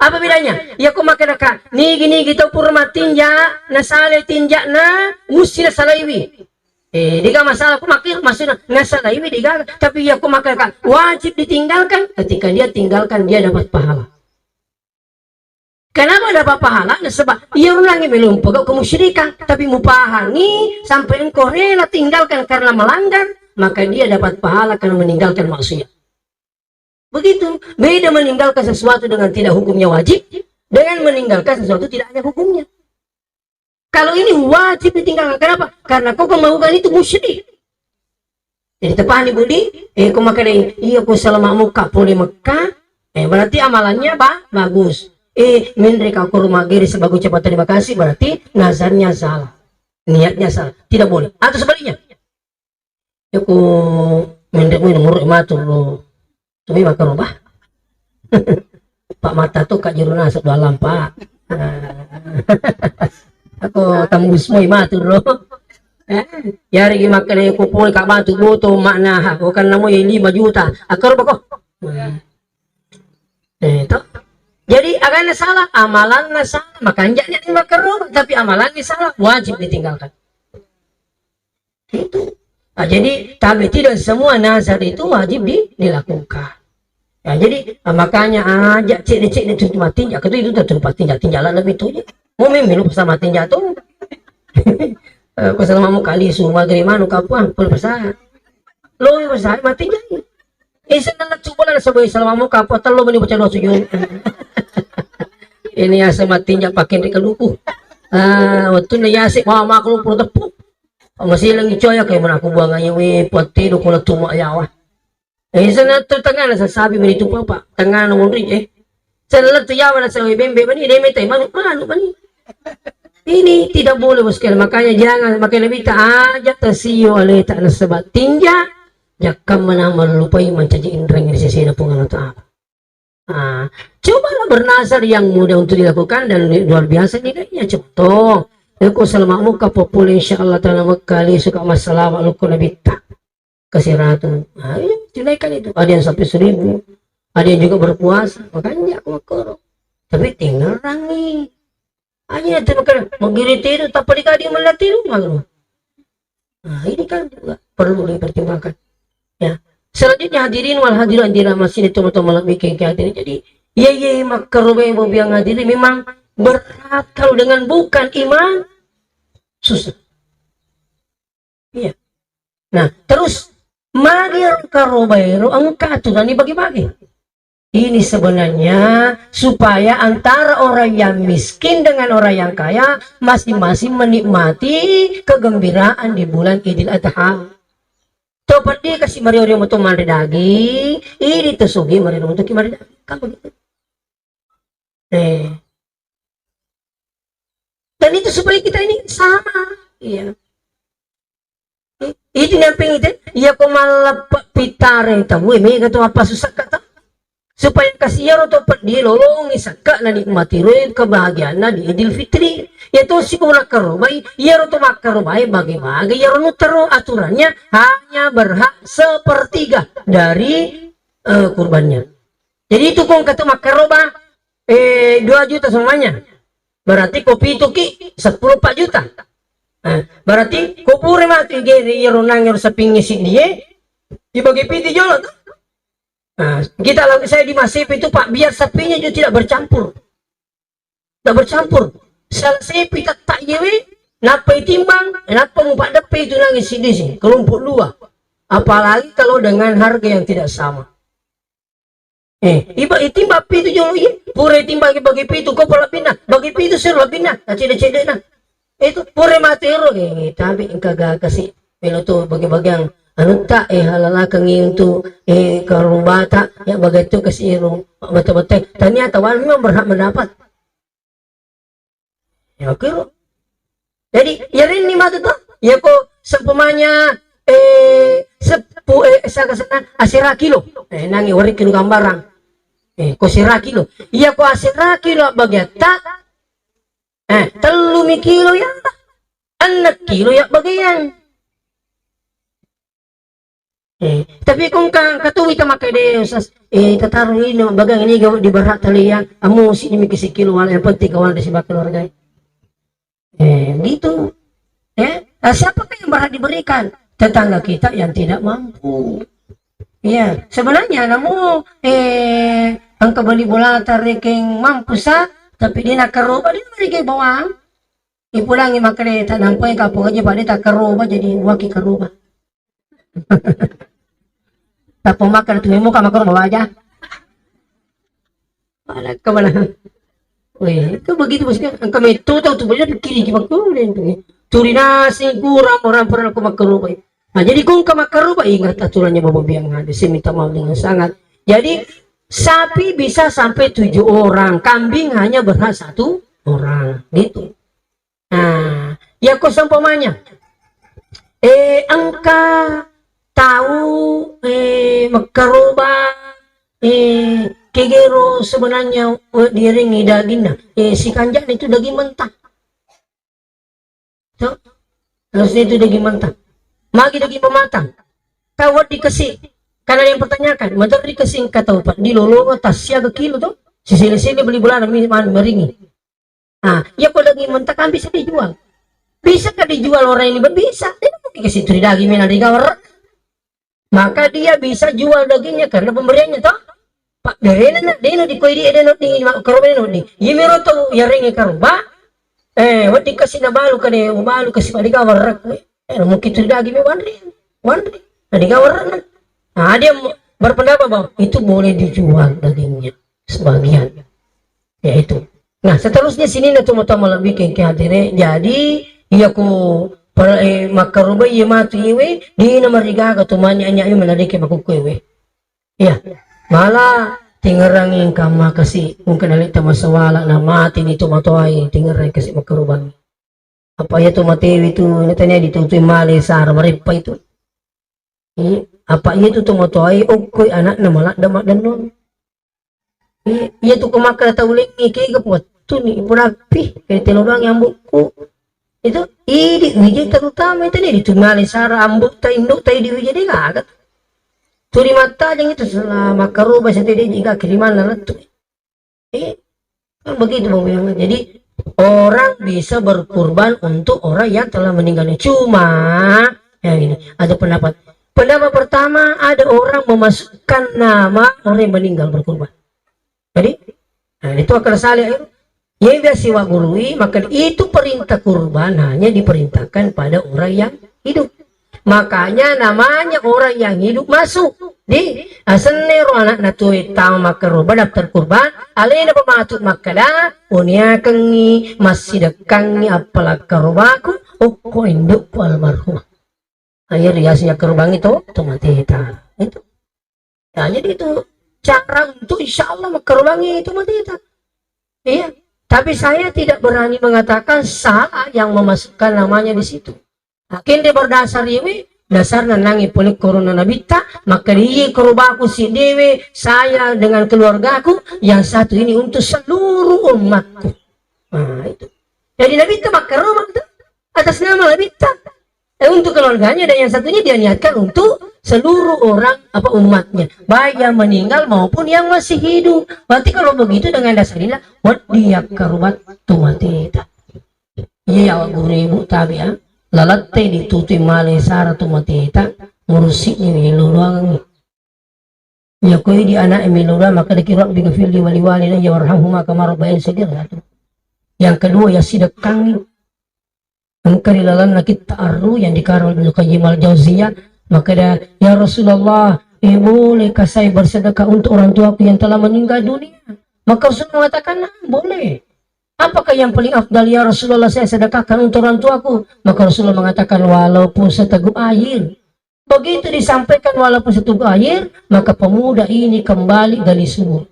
Apa bedanya? Ya kok makin nigi kita purma tinja, nasale tinja na, musti nasalaiwi. Diga masalah kok makin maksudnya nasalaiwi diga, tapi ya kok makin wajib ditinggalkan. Ketika dia tinggalkan dia dapat pahala. Kenapa dapat pahala? Sebab ia ulangi belum pegau kemusyrikan, tapi mupahani sampai engkau rela tinggalkan karena melanggar, maka dia dapat pahala karena meninggalkan maksiat. Begitu. Beda meninggalkan sesuatu dengan tidak hukumnya wajib, dengan meninggalkan sesuatu tidak ada hukumnya. Kalau ini wajib ditinggalkan, kenapa? Karena kau melakukan itu musyrik. Jadi tepani budi, kau makan iya kau selama muka poli Mekah, berarti amalannya bagus. Mindri kau ke rumah giri sebagai ucapan terima kasih, berarti nazarnya salah, niatnya salah, tidak boleh. Atau sebaliknya, aku mindri mu nomor matur lo, tapi makan rumah. Pak mata tuh kak juruna sedua lampa. Aku tembus mu matur lo. Yari makan aku pun kak bantu boto makna aku kan namu 5 juta. Akar bako. Itu. Jadi agaknya salah, amalannya salah, maka anjaknya makan tapi amalannya salah, wajib ditinggalkan. Itu. Jadi tapi tidak semua nazar itu wajib dilakukan. Ya, jadi makanya ajak cek itu mati tinjak itu tempat tinjak lebih tuh. Mau memilih bersama tinjak tuh. Pasal mau kali semua dari mana kapuan pun besar. Lo besar mati tinjak. Senang coba lah sebagai selama mau kapot lo meni baca dosa ini ya sama tinjak pakai di keluku. Waktu ni yasik mama aku pun tepuk. Masih lagi coya kayak mana aku buang aja poti do kula tuma yawa. Sana tu tengah na sasabi menito pa pa. Tengah na mundri Sana tu yawa na sa bembe bani demi tay manu bani. Ini tidak boleh boskel, makanya jangan makai lebih tak aja tersiyo oleh tak nasabat tinjak. Jakam mana melupai mencaci indra yang sisi na pungan ta'ala. Cobalah bernazar yang mudah untuk dilakukan dan luar biasa nilainya. Contoh, aku selama muka popul insyaallah ta'ala kali suka masalah walau nabi tak kasih ratu. Tunaikan itu. Ada yang sampai 1000, ada yang juga berpuasa. Makanya aku makoro. Tapi tinggal rangi. Hanya itu makanya mengirit itu tak perlu dikadi melatih malu. Ini kan juga perlu dipertimbangkan. Ya. Selanjutnya hadirin wal hadirin masih itu teman-teman bikin hadirin. Jadi makarobe yang hadirin memang berat kalau dengan bukan iman susah. Iya. Nah terus magir karobe angka tuh tadi bagi-bagi. Ini sebenarnya supaya antara orang yang miskin dengan orang yang kaya masing-masing menikmati kegembiraan di bulan Idul Adha. Topat dia kasih Mario untuk mari daging, ini tersugi Mario untuk mari daging. Kan begitu. Dan itu supaya kita ini sama. Iya. Itu namping itu, iya ko malapak pitare tamu, ini kata apa susah kata. Supaya kasih yaro to di lolong isaka na nikmati rin kebahagiaan na di Idul Fitri. Yaitu si kunak karubay, yaro to makarubay bagi-bagi yaro no taro aturannya hanya berhak sepertiga dari kurbannya. Jadi itu kung kata makaruba 2 juta semuanya. Berarti kopi itu ki 14 juta. Berarti kupure mati gini yaro nang yaro sapingnya si dia dibagi piti jolot. Nah, kita lagi saya di masif itu Pak, biar sapinya juga tidak bercampur. Tidak bercampur. Selesai kita tak yewe, napa timbang, napa mumpak depe itu nangis sini sih, kelompok 2. Apalagi kalau dengan harga yang tidak sama. Iba timbang pi itu jolo ye, pure timbang bagi pi itu kau pola pindah, bagi pi itu seru pindah, cede-cede nah. Itu pure matero tapi kagak kasih pelo tuh bagi-bagi yang anu tak halala kangi untuk karubata ya begitu kasih irung betul-betul ternyata wan memang berhak mendapat ya kira jadi ya ini matu tuh ya kok sempumanya asira kilo nangi wari kilo gambaran ko sira kilo iya ko asira kilo bagata telumi kilo ya 6 kilo ya bagian. Tapi kung katuwi ta makade usas tataruh ino bagang ini di barat talian amu si ini kisi kilo wala yang penting kawan di sibak keluarga gitu siapa yang berhak diberikan tetangga kita yang tidak mampu ya sebenarnya namu ang kabali bola tareking mampu sa tapi dia nak karoba dia beri bawang ipulangi makade tanang po yung kapong aja pa dia tak karoba jadi waki karoba. Tapos makan tuh muka makan bawa aja. Mana kemana? Wih, itu begitu bosnya. Kami itu tahu tuh banyak kiri kita makan turi nasi kurang orang pernah aku makan rupa. Nah jadi kung makan rupa ingat aturannya bapak biang ada. Saya minta maaf dengan sangat. Jadi sapi bisa sampai 7 orang, kambing hanya berhak 1 orang, gitu. Nah, ya kok seumpamanya angka tahu makaroba kegero sebenarnya diringi dagingnya si kanjang itu daging mentah so, harusnya itu daging mentah magi daging pematang kawat dikasih karena yang pertanyakan motor dikasih kata Pak di lolo tasnya ke kilo tuh sisi-sisi beli bulan meringi ya kalau daging mentah kan bisa dijual bisa kan dijual orang ini bisa dia mungkin kasih turi daging mana di kawar maka dia bisa jual dagingnya karena pemberiannya toh Pak derena deno di koi dia deno di karoba deno di yimiro to yaringi karoba wadi kasih na balu kade balu kasih pada kawar mungkin itu daging wandri di kawar dia berpendapat bahwa itu boleh dijual dagingnya sebagian ya itu nah seterusnya sini na tumo-tumo lebih ke hadire jadi iya ko para makaruba iya matu iwe di namariga katumanya anya yung manadike makukuwe iya malah tingarangin kama kasi kung kanalita masawala na mati nito matuay tingarang kasi makarubang apa ya tumatiwi itu natanya ditutuy mali sa maripa itu apa iya itu tumatuay koy anak na malak damak danon iya itu kumakala tauling ikiga po ito ni ipurapi kaya tinurang yung buku itu idi wije terutama itu nih ditumali sara ambuk ta induk ta di wije dia agak turi mata aja itu selama karuba sendiri jika kiriman lalat kan begitu bang jadi orang bisa berkurban untuk orang yang telah meninggalnya cuma ya gini ada pendapat pertama ada orang memasukkan nama orang yang meninggal berkurban jadi itu akan salah ya siwa gurui maka itu perintah kurban hanya diperintahkan pada orang yang hidup Makanya namanya orang yang hidup masuk di asenero anak natui tang makaroba daftar kurban alena pematuk makala unia kengi masih dekangi apalah karobaku ukko induk almarhum akhir riasnya kerbang itu mati itu ya, jadi itu cara untuk insya Allah makarbangi itu mati iya. Tapi saya tidak berani mengatakan salah yang memasukkan namanya di situ. Akhirnya berdasar ini dasar nanangi polik corona nabita maka dia kerubaku si dewe saya dengan keluargaku yang satu ini untuk seluruh umatku. Nah itu. Jadi nabita maka rumah itu atas nama nabita. Untuk keluarganya dan yang satunya dia niatkan untuk seluruh orang apa umatnya baik yang meninggal maupun yang masih hidup. Berarti kalau begitu dengan dasar inilah dia karubat tumatita. Iya guru ibu tabi ya. Lalatte ditutup male sara tumatita ngurusi ni luruang. Ya koi di anak milura maka dikira bigafil di wali-wali dan yarhamhuma kama rabbayan sagira. Yang kedua ya sidakang angkari lalan nakit ta'arru yang dikarang Ibnu Qayyim al-Jauziyah maka dia ya Rasulullah boleh saya bersedekah untuk orang tuaku yang telah meninggal dunia maka Rasulullah mengatakan boleh apakah yang paling afdal ya Rasulullah saya sedekahkan untuk orang tuaku maka Rasulullah mengatakan walaupun seteguk air begitu disampaikan walaupun seteguk air maka pemuda ini kembali dari sumur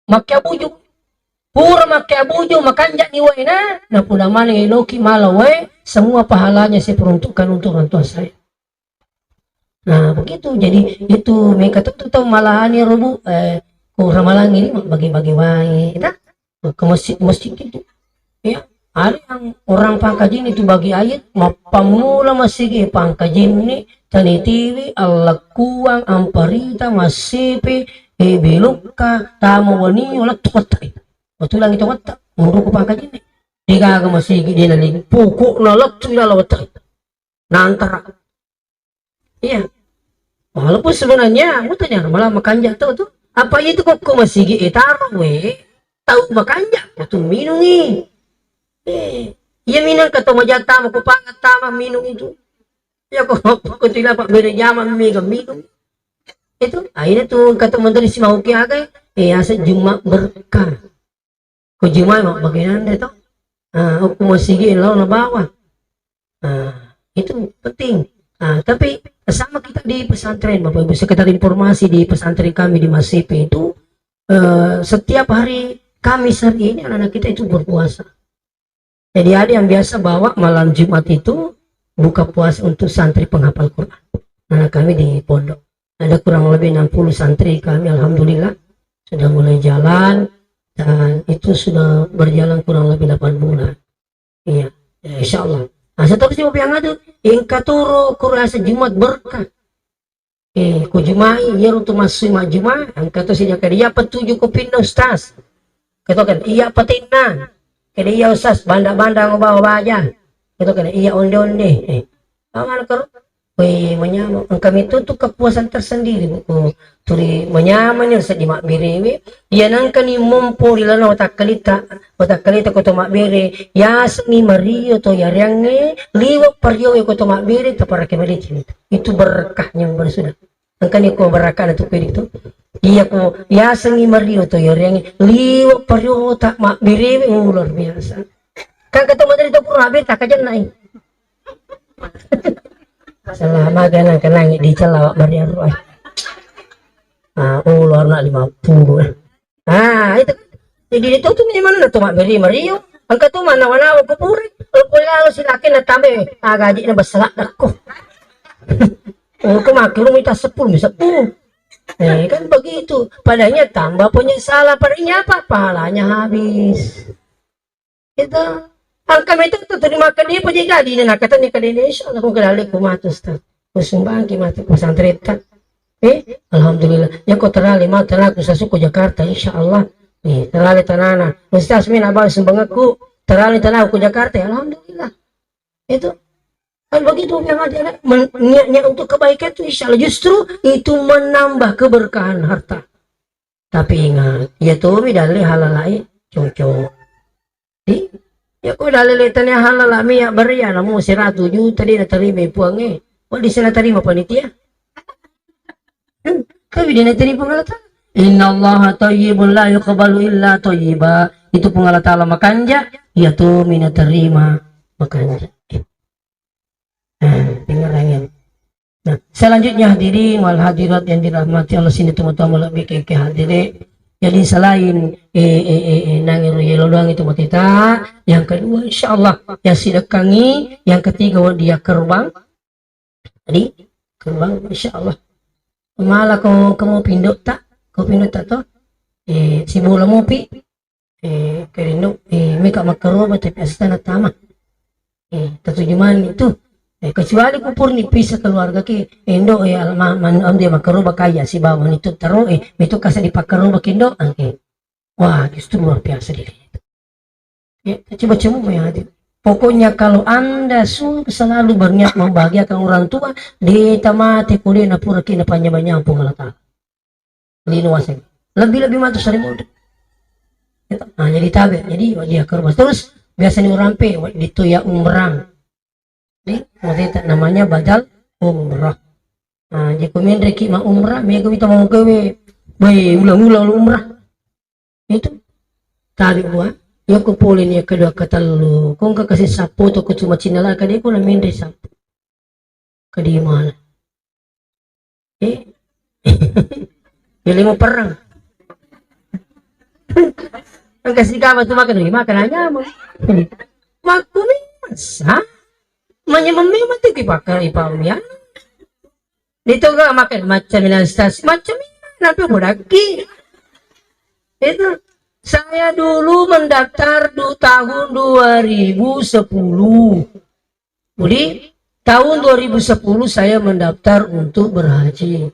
maka bujuk pura maka bujuk makanjak ni waina na pula mana iloki malawe semua pahalanya saya peruntukkan untuk orang tua saya. Nah begitu jadi itu mereka tuh malahan ya rubu kuramalang ini bagi-bagi wae ke masjid itu ya ada yang orang pangkajin itu bagi ayat mapamula masih pangkajin ini tani TV Allah kuang amparita masipi beluka tamu wani olah tuwatai betul lang itu watak mundur ko pangkajin ini dia agak masih dia naling pukuk nalak tu dalam watak nantara iya walaupun sebenarnya mutanya malah makanjak tahu tuh apa itu kok masih taruh tahu makanjak betul minum ni iya minum kata majata aku pangat tama minum itu ya kok tidak pak beri zaman minum itu akhirnya tuh kata menteri si Mahuki agak asa Jumat berkah kok Jumat bagaimana itu aku masih lawan na bawah itu penting tapi sama kita di pesantren Bapak Ibu sekitar informasi di pesantren kami di Masipi itu setiap hari Kamis hari ini anak-anak kita itu berpuasa jadi ada yang biasa bawa malam Jumat itu buka puasa untuk santri penghafal Quran anak kami di pondok ada kurang lebih 60 santri kami alhamdulillah sudah mulai jalan dan itu sudah berjalan kurang lebih 8 bulan iya ya, insya Allah seterusnya yang ada yang katuro kurasa Jumat berkah ku Jumai ya untuk masuk Jumat yang kata sini dia petuju ku pindah ustaz kata kan iya patina kena iya ustaz banda-banda ngobawa baja kata kan iya onde-onde aman karo menyamar kami itu tuh kepuasan tersendiri buku turi menyamannya sa di mak bere ya nang kani mompo dilana otak kalita ko mak bere ya seni mario to ya riange liwak paryo ko to mak bere ta para kemali itu berkah yang bersudah nang kani ko berkah na to itu iya ko ya seni mario to ya riange liwak paryo tak mak bere luar biasa kan ketemu dari to pura be tak kajan nai selama kenang di celawak Maria Ruai luar nak 50 itu jadi itu tuh mana tuh mak Mario angkat tuh mana aku puri kalau si laki na tambe gaji na basalak aku kemakin minta 10 bisa 10 kan begitu padanya tambah penyesalan padanya apa pahalanya habis itu kami itu terima ke dia puji gadi na kata ni kadi insya Allah kung kadali kumatos ta kusumbang kimati pesantren ta alhamdulillah ya ko terali ma tanaku sa suku Jakarta insya Allah terali tanana ustaz min abang sumbang aku terali tanaku Jakarta alhamdulillah itu kan begitu yang ada niatnya untuk kebaikan itu insya Allah justru itu menambah keberkahan harta tapi ingat ya tuh dari halal lain cocok ya ko dalilitan ya halal mi ya bariya na mo si 100 juta di na terima puange Wah di sana terima panitia. Tapi dia terima pengalatan. Inna Allah tayyibun la yuqbalu illa tayyiba. Itu pengalat Allah makanja, ya tuh mina terima makanja. Tinggal angin. Nah, selanjutnya hadirin wal hadirat yang dirahmati Allah sini teman-teman lebih ke hadirin. Jadi selain nangiru yelo doang itu matita, yang kedua insyaallah ya sidakangi, yang ketiga dia kerbang. Tadi kerbang insyaallah. Malah kamu pindok tak? Kau pindok tak toh? Si bola mopi. Kerindok mereka makaroba tapi asana tama. Tertujuan itu. Kecuali kupur ni pisah keluarga ki endo dia makaroba kaya si bawan itu taruh itu kasih dipakaroba kindo wah justru luar biasa dia coba ya pokoknya kalau anda selalu berniat membahagiakan orang tua di tamate kuliah napura kina panjang-panjang pengalatan lino waseng lebih matu sering muda jadi tabe jadi dia kerbas terus biasanya orang pe itu ya umrang maksudnya namanya badal umrah. Nah, jadi komen reki ma umrah, mega kita mau kewe, bayi ulang-ulang umrah. Itu tarik buat, ya aku polin ya kedua kata lu, kau nggak kasih sapu atau cuma cinala kadek kau namin dari sapu, kadek mana? Pilih mau perang. Ang kasih kamu tuh makan aja mau, maku nih masa? Memang tuh dipakai ipamnya. Dito ga makan macam minastas, macam napi bodaki. Itu saya dulu mendaftar tahun 2010. Jadi tahun 2010 saya mendaftar untuk berhaji.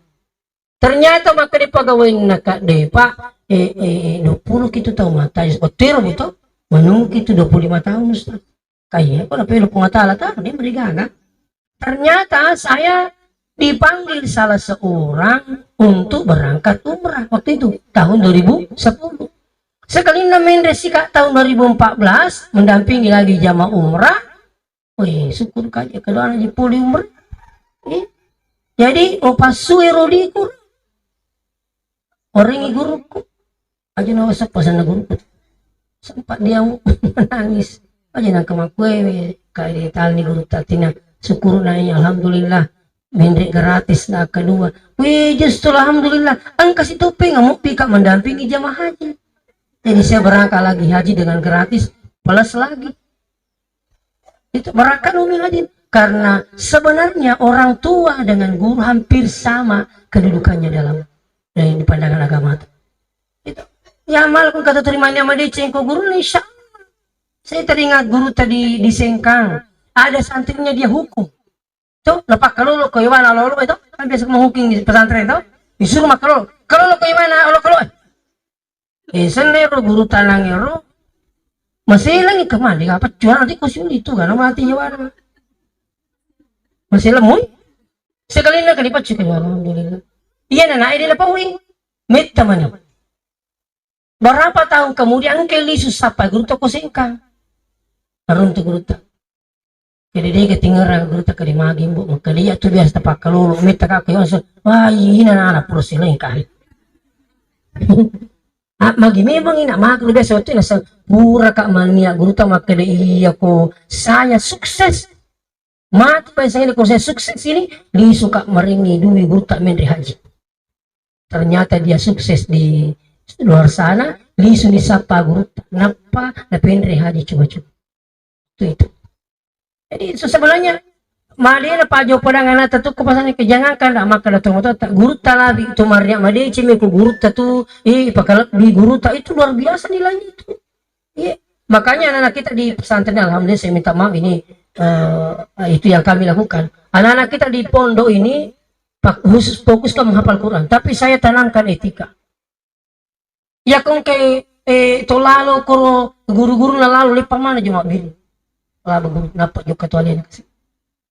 Ternyata maka di pegawai nakak depa 20 gitu tahu mata. Otir betul. Menunggu itu 25 tahun Ustaz. Kayaknya kok napelo pengatala tak dia bergaga. Ternyata saya dipanggil salah seorang untuk berangkat umrah waktu itu tahun 2010. Sekali namain resika tahun 2014 mendampingi lagi jamaah umrah. Wih, syukur kaja kedua aja pulih umrah. Jadi opas suero dikur. Orang guruku aja nawasak pasan guruku. Sempat dia menangis. Aja nak kemakwe kaya tal ni guru tatina syukur nanya alhamdulillah mendek gratis lah kedua. Wih justru alhamdulillah angkas itu pengamuk pika mendampingi jamaah haji. Jadi saya berangkat lagi haji dengan gratis plus lagi. Itu berangkat umi haji karena sebenarnya orang tua dengan guru hampir sama kedudukannya dalam di pandangan agama itu. Ya mal kata terimanya sama dia cengko guru nih saya teringat guru tadi di Sengkang ada santrinya dia hukum tuh lepak kalau lo ke iwana lo itu kan biasa menghukum di pesantren itu disuruh mak kalau lo ke iwana lo kalau senero guru tanangnya lo masih lagi kemana apa jual nanti kusul itu kan mati nyawa masih lemui sekali nak kalipat juga alhamdulillah iya nana ini lepas wing met temannya berapa tahun kemudian kali susah pak guru toko Sengkang Arun tu guru tak. Jadi dia ketinggalan guru tak kali magi bu. Maka dia tu biasa tapak kalau minta kakak yang wah ini anak proses lain kali. Magi memang ini magi biasa waktu nasa pura kak mania guru tak maka dia ko saya sukses. Mati pada saya kalau saya sukses ini dia suka meringi dulu guru tak main haji. Ternyata dia sukses di luar sana. Dia sudah sapa guru tak napa dapat haji coba-coba. Itu jadi sebenarnya madena pajo padangan tentu kepasannya kejangankan tak maka datang tak guru tak labi itu marnya made cime ku guru tu pakal di guru tak itu luar biasa nilainya itu makanya anak-anak kita di pesantren alhamdulillah saya minta maaf ini itu yang kami lakukan anak-anak kita di pondok ini khusus fokus ke menghafal Quran tapi saya tanamkan etika ya kong ke tolalo koro guru-guru na lalu lepas mana cuma bini lalu dapat juga tualian kasih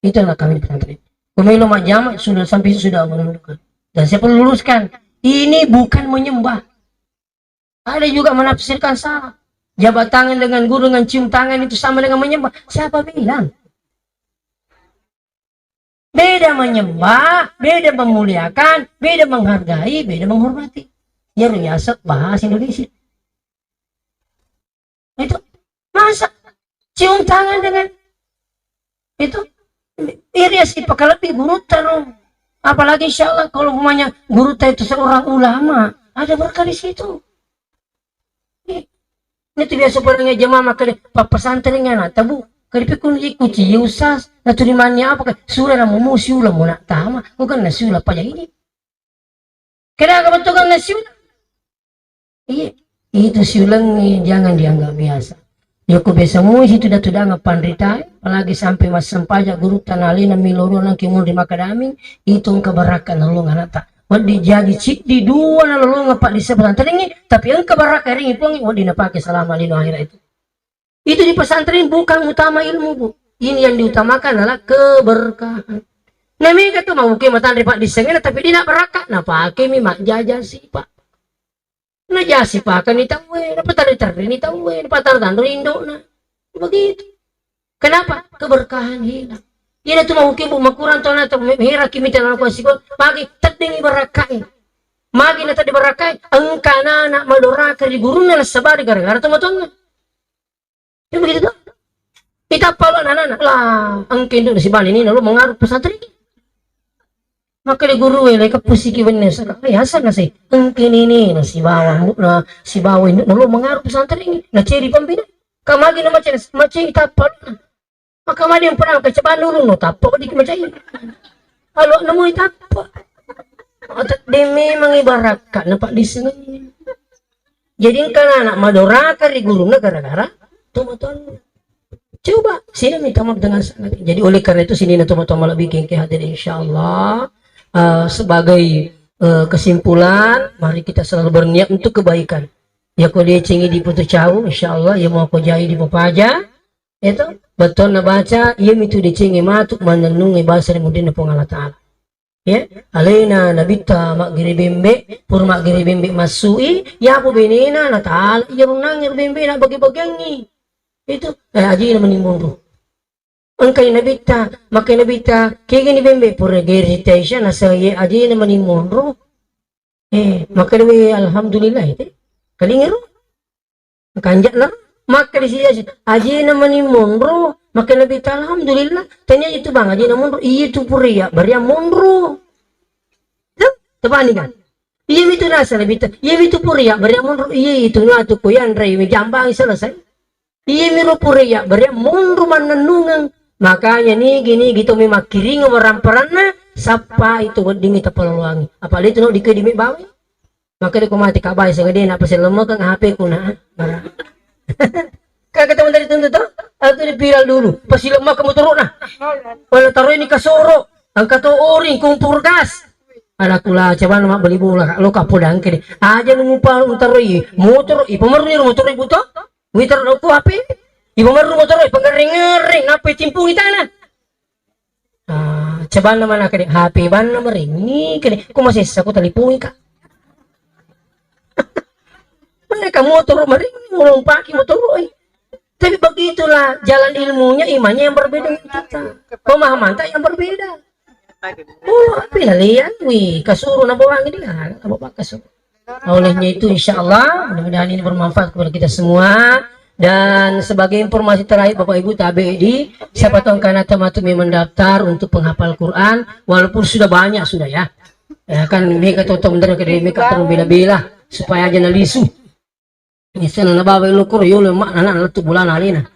itu adalah kami di pesantren pemilu majama sudah sampai sudah menentukan dan saya perlu luruskan ini bukan menyembah ada juga menafsirkan salah jabat tangan dengan guru dengan cium tangan itu sama dengan menyembah siapa bilang Beda menyembah, beda memuliakan, beda menghargai, beda menghormati. Ya biasa bahasa Indonesia. Itu masa cium tangan dengan itu iris ipakalapi guru taruh. Apalagi insya Allah kalau umumnya guru itu seorang ulama, ada berkah di situ. Ini tuh biasa orangnya jemaah maka pesantrennya nak tabu. Kali kun ikuti usas na tulimannya apa sura na mo sula mo na tama bukan na sula pa ini. Kaya ka betul kan na sula? Iya, itu sulang jangan dianggap biasa. Ya ko biasa mo itu dah ngapandrita, apalagi sampai mas sampaja guru tanali na miloro nang kimul di makadaming itu ang kabarakan na lo nganata. Wadi jadi cik di dua na lo ngapak di pesantren ini, tapi ang kabarakan ring ipong wadi na pakai selama lino akhirat itu. Itu di pesantren bukan utama ilmu, Bu. Ini yang diutamakan adalah keberkahan. Nah, mereka tuh mau ke matan ripak di sengena tapi dia nak berakat. Nah, pakai mak jajasi, Pak. Nah, jasi Pak kan ditawe, dapat tadi ini tawe, dapat tanda induk nah. Begitu. Kenapa? Keberkahan hilang. Dia tuh mau ke Bu makuran tuh atau mehira kimi tanah kuasikol, pagi tading berakai. Magi na tadi berakai, engkana nak maloraka di guruna na sabari gara-gara tumatong. Ya begitu tuh. Kita pala anak-anak lah, angkin itu si bani ini lalu mengaruh pesantren. Maka di guru ini kapusiki bener sekali. Hasan nasi, angkin ini nasi bawah ini lalu mengaruh pesantren ini. Nah ciri pembina. Kamagi nama macam kita pala. Maka madi yang pernah kecebaan dulu no tapo di macam ini. Kalau nemu tapo. Otak demi mengibaratkan nampak di sini. Jadi kan anak madoraka di guru gara-gara teman-teman coba sini minta maaf dengan sangat. Jadi oleh karena itu sini teman-teman lebih bikin hadir insyaallah sebagai kesimpulan mari kita selalu berniat untuk kebaikan. Ya kau dia cengi di putu jauh insyaallah ya mau kau jai di papaja itu betul na baca ia itu dicengi matuk menenungi bahasa kemudian Allah Taala. Ya, alena nabita mak giri bembe pur mak giri bembe masui ya bu benina na Taala ya nangir bembe na bagi-bagiangi. Itu aji na manimundo angkay nabita makay nabita kaya gini bembe pura gerita na sa ye aji na manimundo makay nabi alhamdulillah ite kalingiro kanjak na makay siya aji na manimundo makay nabita alhamdulillah tanya itu bang aji na mundo iya itu pura bariya mundo tepani kan iya itu nasa nabita iya itu pura bariya mundo iya itu na tu kuyan ray may jambang selesai. Iya miru pureya beri mundur manenungan makanya nih gini gitu memang kiring meramparana sapa itu dingin tapalawangi apalagi itu no dikedimi bawi maka dia mati kabai sengaja nak pasal lemah kan HP ku na kakak teman tadi tuntut tuh atau dipiral dulu pasti lemah kamu turun nah kalau taruh ini kasoro angkat oring kumpul gas ada kula coba nama beli bola lo kapodang kiri aja nungupal taruh motor pemerni motor ibu tuh Witer aku apa? Ibu meru motor pengering-ngering apa cimpung kita na? Coba nama nak kene HP ban nomor ini kene. Aku masih aku telepon kak. Mereka motor mering mulung pagi motor Tapi begitulah jalan ilmunya imannya yang berbeda dengan kita. Pemahaman yang berbeda. Oh, pilih wih kasuru na bawangi dia, apa kasuru. Olehnya itu insya Allah mudah-mudahan ini bermanfaat kepada kita semua. Dan sebagai informasi terakhir Bapak Ibu TABED, siapa tahu karena teman-teman mendaftar untuk penghafal Quran walaupun sudah banyak sudah ya kan mereka tahu benar ke mereka terus bela-bela supaya aja nalisu misalnya nabawa lukur yo lemak anak tuh bulan alina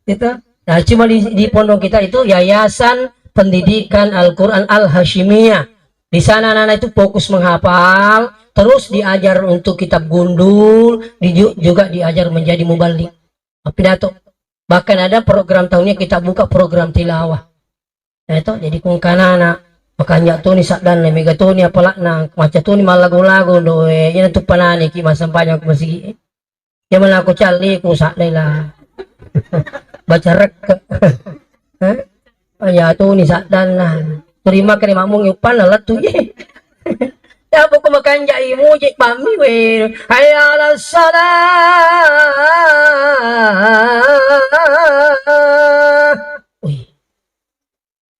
itu nah cuma di pondok kita itu Yayasan Pendidikan Al-Quran Al-Hashimiyah. Di sana anak-anak itu fokus menghafal, terus diajar untuk kitab gundul, juga diajar menjadi mubalik. Pidato. Bahkan ada program tahunnya kita buka program tilawah. Nah itu jadi kungkana anak makanya tuh nih sakdan nih mega tuh nih apalak nang macam tuh nih malagu-lagu doe ini tuh panani ki masam panjang masih ya mana aku cari aku sakdai lah baca rek ya tuh nih sakdan lah terima mong yupan lah tuh ye ya aku makan jai mujik pami we hayal salah.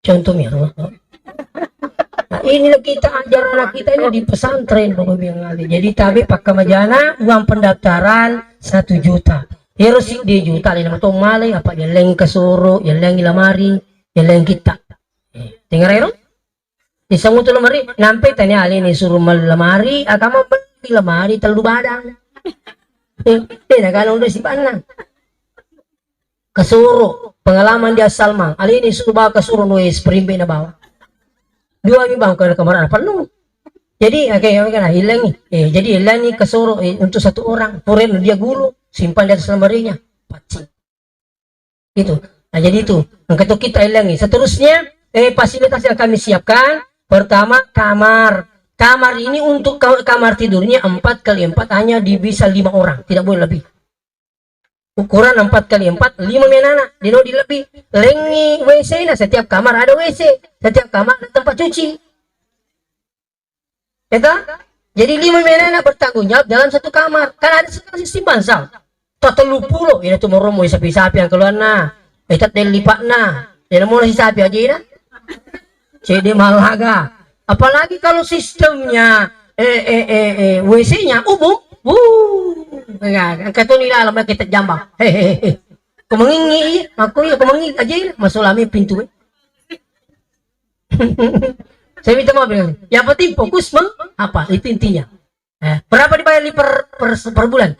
contohnya. Nah, inilah kita ajar anak kita ini di pesantren Bapak bilang kali. Jadi tapi pakai majana uang pendaftaran 1 juta. Harus di juta lima tong malay apa yang leng kesuru, yang leng lamari, yang leng kita. Tinggal ero. Isang uto lamari, nampe tanya ali ni suruh lamari, agama beli lamari terlalu badang. Nagalong doon si Panan. Kasuro, pengalaman di asal mang. Ali ini suruh bawa kasuro nuis perimbe na bawa. Dua mi bang kalau kemarin apa nu? Jadi okay, hilang nih. Jadi hilang nih kasuro untuk 1 orang. Puren dia gulu, simpan di atas lemarinya. Pacing. Itu. Nah jadi itu. Untuk kita hilang nih. Seterusnya fasilitas yang kami siapkan. Pertama kamar. Kamar ini untuk kamar tidurnya 4x4 hanya bisa 5 orang, tidak boleh lebih. Ukuran 4x4, 5 menana, tidak lebih. Lengi WC, nah setiap kamar ada WC, setiap kamar ada tempat cuci. Eta? Jadi 5 menana bertanggung jawab dalam 1 kamar. Kan ada sekarang sistem bansal. Total 10, ini tuh mau sapi-sapi yang keluar nah. Eta lipat nah. Dia mau nasi sapi aja nah. CD malaga. Apalagi kalau sistemnya WC-nya umum. Kata nila alam kita jambang. Hehehe. Kemengingi, aku ya kemengi aja masuk lami pintu. Saya minta maaf ya. Yang penting fokus apa itu intinya. Berapa dibayar per bulan?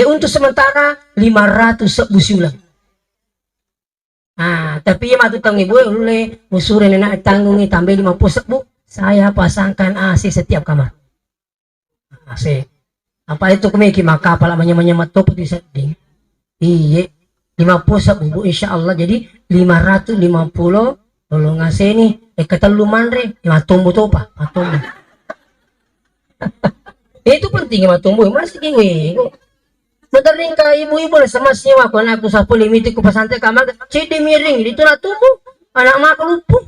Untuk sementara 500 sebulan. Tapi ya matu tang ibu oleh musurin enak tanggung tambah 50 bu. Saya pasangkan AC setiap kamar. AC. Apa itu kemiki maka pala menyemat top di setting. Iya. 50 bu insya Allah jadi 550 kalau ngasih nih ketelu manre matumbu topa matumbu. Itu penting matumbu masih gini. Bentar nih kak ibu-ibu sama siapa aku anakku sapu limiti ku pesantren kamar cede miring itu lah tumbuh anak mak lupuh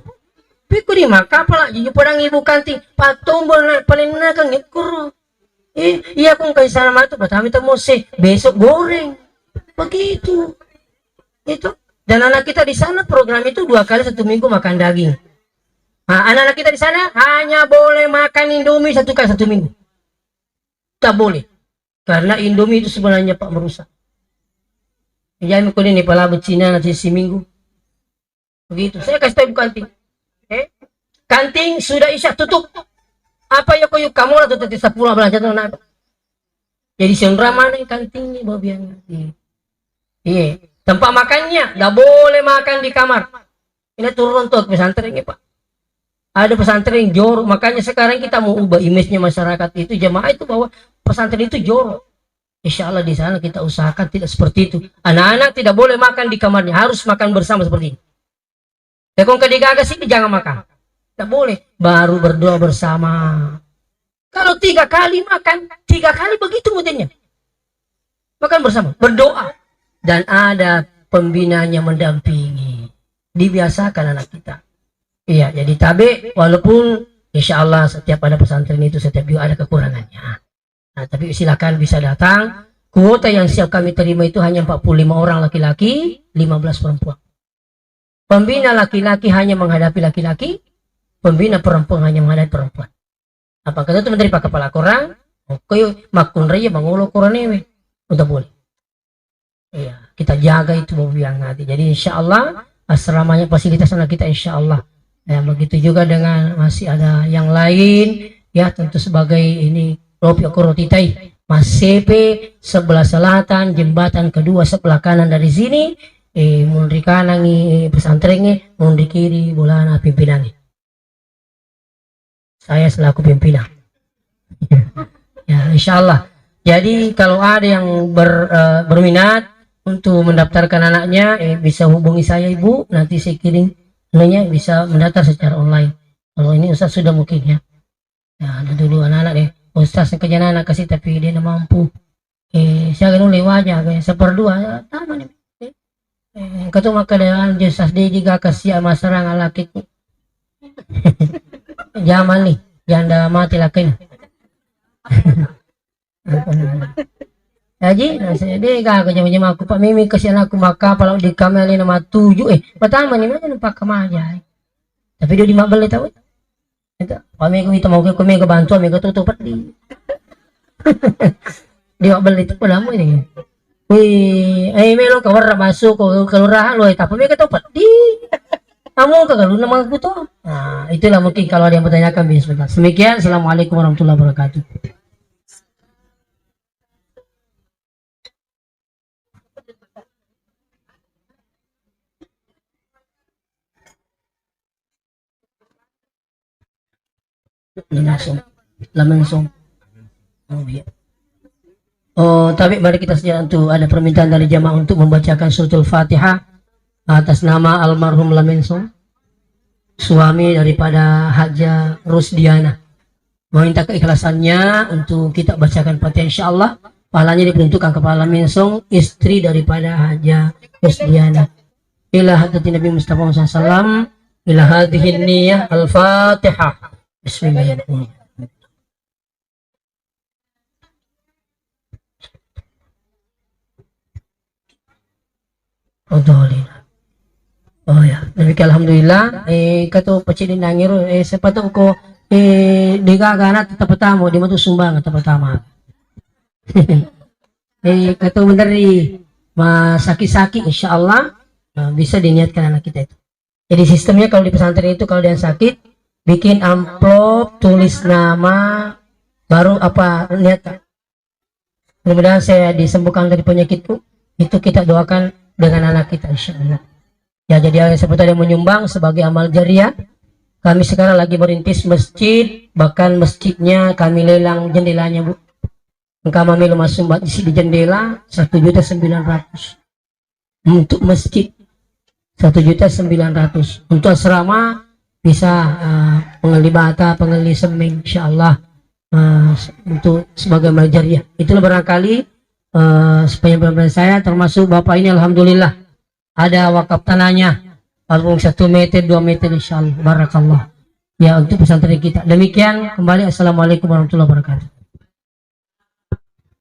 piku di maka pala jadi padang ibu kanti patumbuh paling nakang ikur iya aku kayak sana itu pertama itu mose besok goreng begitu itu dan anak kita di sana program itu 2 kali 1 minggu makan daging. Nah, anak-anak kita di sana hanya boleh makan Indomie 1 kali 1 minggu tak boleh. Karena Indomie itu sebenarnya Pak merusak. Jangan kau ini pala becina nanti seminggu. Begitu. Saya kasih tahu kanting. Kanting sudah isya tutup. Apa ya kau kamu lah tutup 10 belanja tuh nak. Jadi senra mana kanting ini babian. Iya. Tempat makannya tidak boleh makan di kamar. Ini turun tuh pesantren ini Pak. Ada pesantren yang jorok. Makanya sekarang kita mau ubah image-nya masyarakat itu jamaah itu bahwa pesantren itu jorok. Insya Allah di sana kita usahakan tidak seperti itu. Anak-anak tidak boleh makan di kamarnya, harus makan bersama seperti ini. Kalau kedigaga sini jangan makan, tidak boleh. Baru berdoa bersama. Kalau 3 kali makan, 3 kali begitu modelnya. Makan bersama, berdoa dan ada pembinanya mendampingi. Dibiasakan anak kita. Iya, jadi tabe walaupun insya Allah setiap ada pesantren itu setiap juga ada kekurangannya. Nah, tapi silakan bisa datang. Kuota yang siap kami terima itu hanya 45 orang laki-laki, 15 perempuan. Pembina laki-laki hanya menghadapi laki-laki, pembina perempuan hanya menghadapi perempuan. Apa kata itu menteri pak kepala korang? Oke, makun raya bangulo korang ewe. Udah boleh. Iya, kita jaga itu yang nanti. Jadi insya Allah asramanya fasilitas anak kita insya Allah. Ya, begitu juga dengan masih ada yang lain ya tentu sebagai ini Lopi Korotitai Mas CP sebelah selatan jembatan kedua sebelah kanan dari sini mundi kanan pesantrennya mundi kiri bulan pimpinannya saya selaku pimpinan ya insya Allah. Jadi kalau ada yang berminat untuk mendaftarkan anaknya bisa hubungi saya Ibu, nanti saya kirim sebenarnya bisa mendaftar secara online. Kalau ini Ustaz sudah mungkin ya. Nah, ada dulu anak-anak deh. Ustaz kerja anak kasih tapi dia tidak mampu. Saya kan lewat aja kayak 1/2 sama nih. Ketua keadaan Ustaz dia juga kasih masarang alakit. Zaman nih, janda mati lakin. Jadi, saya dia gak jam aku Pak Mimi kasihan aku maka kalau di kamera nama 7 pertama nih mana nampak kemana Tapi dia di mabel tahu. Itu kami ko ito mau kami ko bantu kami ko tutupat di. Di mabel itu pala mo ini. Wih, melo ka warra masuk ko kelurahan lo tapi kami tutupat di. Kamu kagak nama aku tuh. Nah, itulah mungkin kalau ada yang bertanyakan bismillah. Demikian, assalamualaikum warahmatullahi wabarakatuh. Langsung. Oh iya. Oh, tapi mari kita sejalan tuh ada permintaan dari jamaah untuk membacakan suratul Fatihah atas nama almarhum Lamensong, suami daripada Haja Rusdiana. Meminta keikhlasannya untuk kita bacakan Fatihah, insyaallah pahalanya diperuntukkan kepada Lamensong, istri daripada Haja Rusdiana. Ila hadratin Nabi Mustafa SAW, ila hadhihi niyah al-Fatihah. Bismillahirrahmanirrahim. Oh ya, demikian alhamdulillah. Kato pacilin nangiro. Sepatu ko di gagana tetap pertama di matu sumbang tetap pertama. Kato dari sakit-sakit insyaallah bisa diniatkan anak kita itu. Jadi sistemnya kalau di pesantren itu kalau dia sakit bikin amplop tulis nama baru apa niat. Mudah-mudahan saya disembuhkan dari penyakitku. Itu kita doakan dengan anak kita insyaallah. Ya, jadi seperti ada yang menyumbang sebagai amal jariah. Kami sekarang lagi merintis masjid, bahkan masjidnya kami lelang jendelanya, Bu. Kami lumah sumbat di jendela 1.900.000 untuk masjid 1.900.000 untuk asrama bisa pengeli bata, pengeli seming insyaallah untuk sebagai amal jariah. Itulah barangkali penyampaian saya, termasuk Bapak ini alhamdulillah ada wakaf tanahnya walaupun 1 meter 2 meter insyaallah barakallah ya untuk pesantren kita. Demikian kembali, assalamualaikum warahmatullahi wabarakatuh.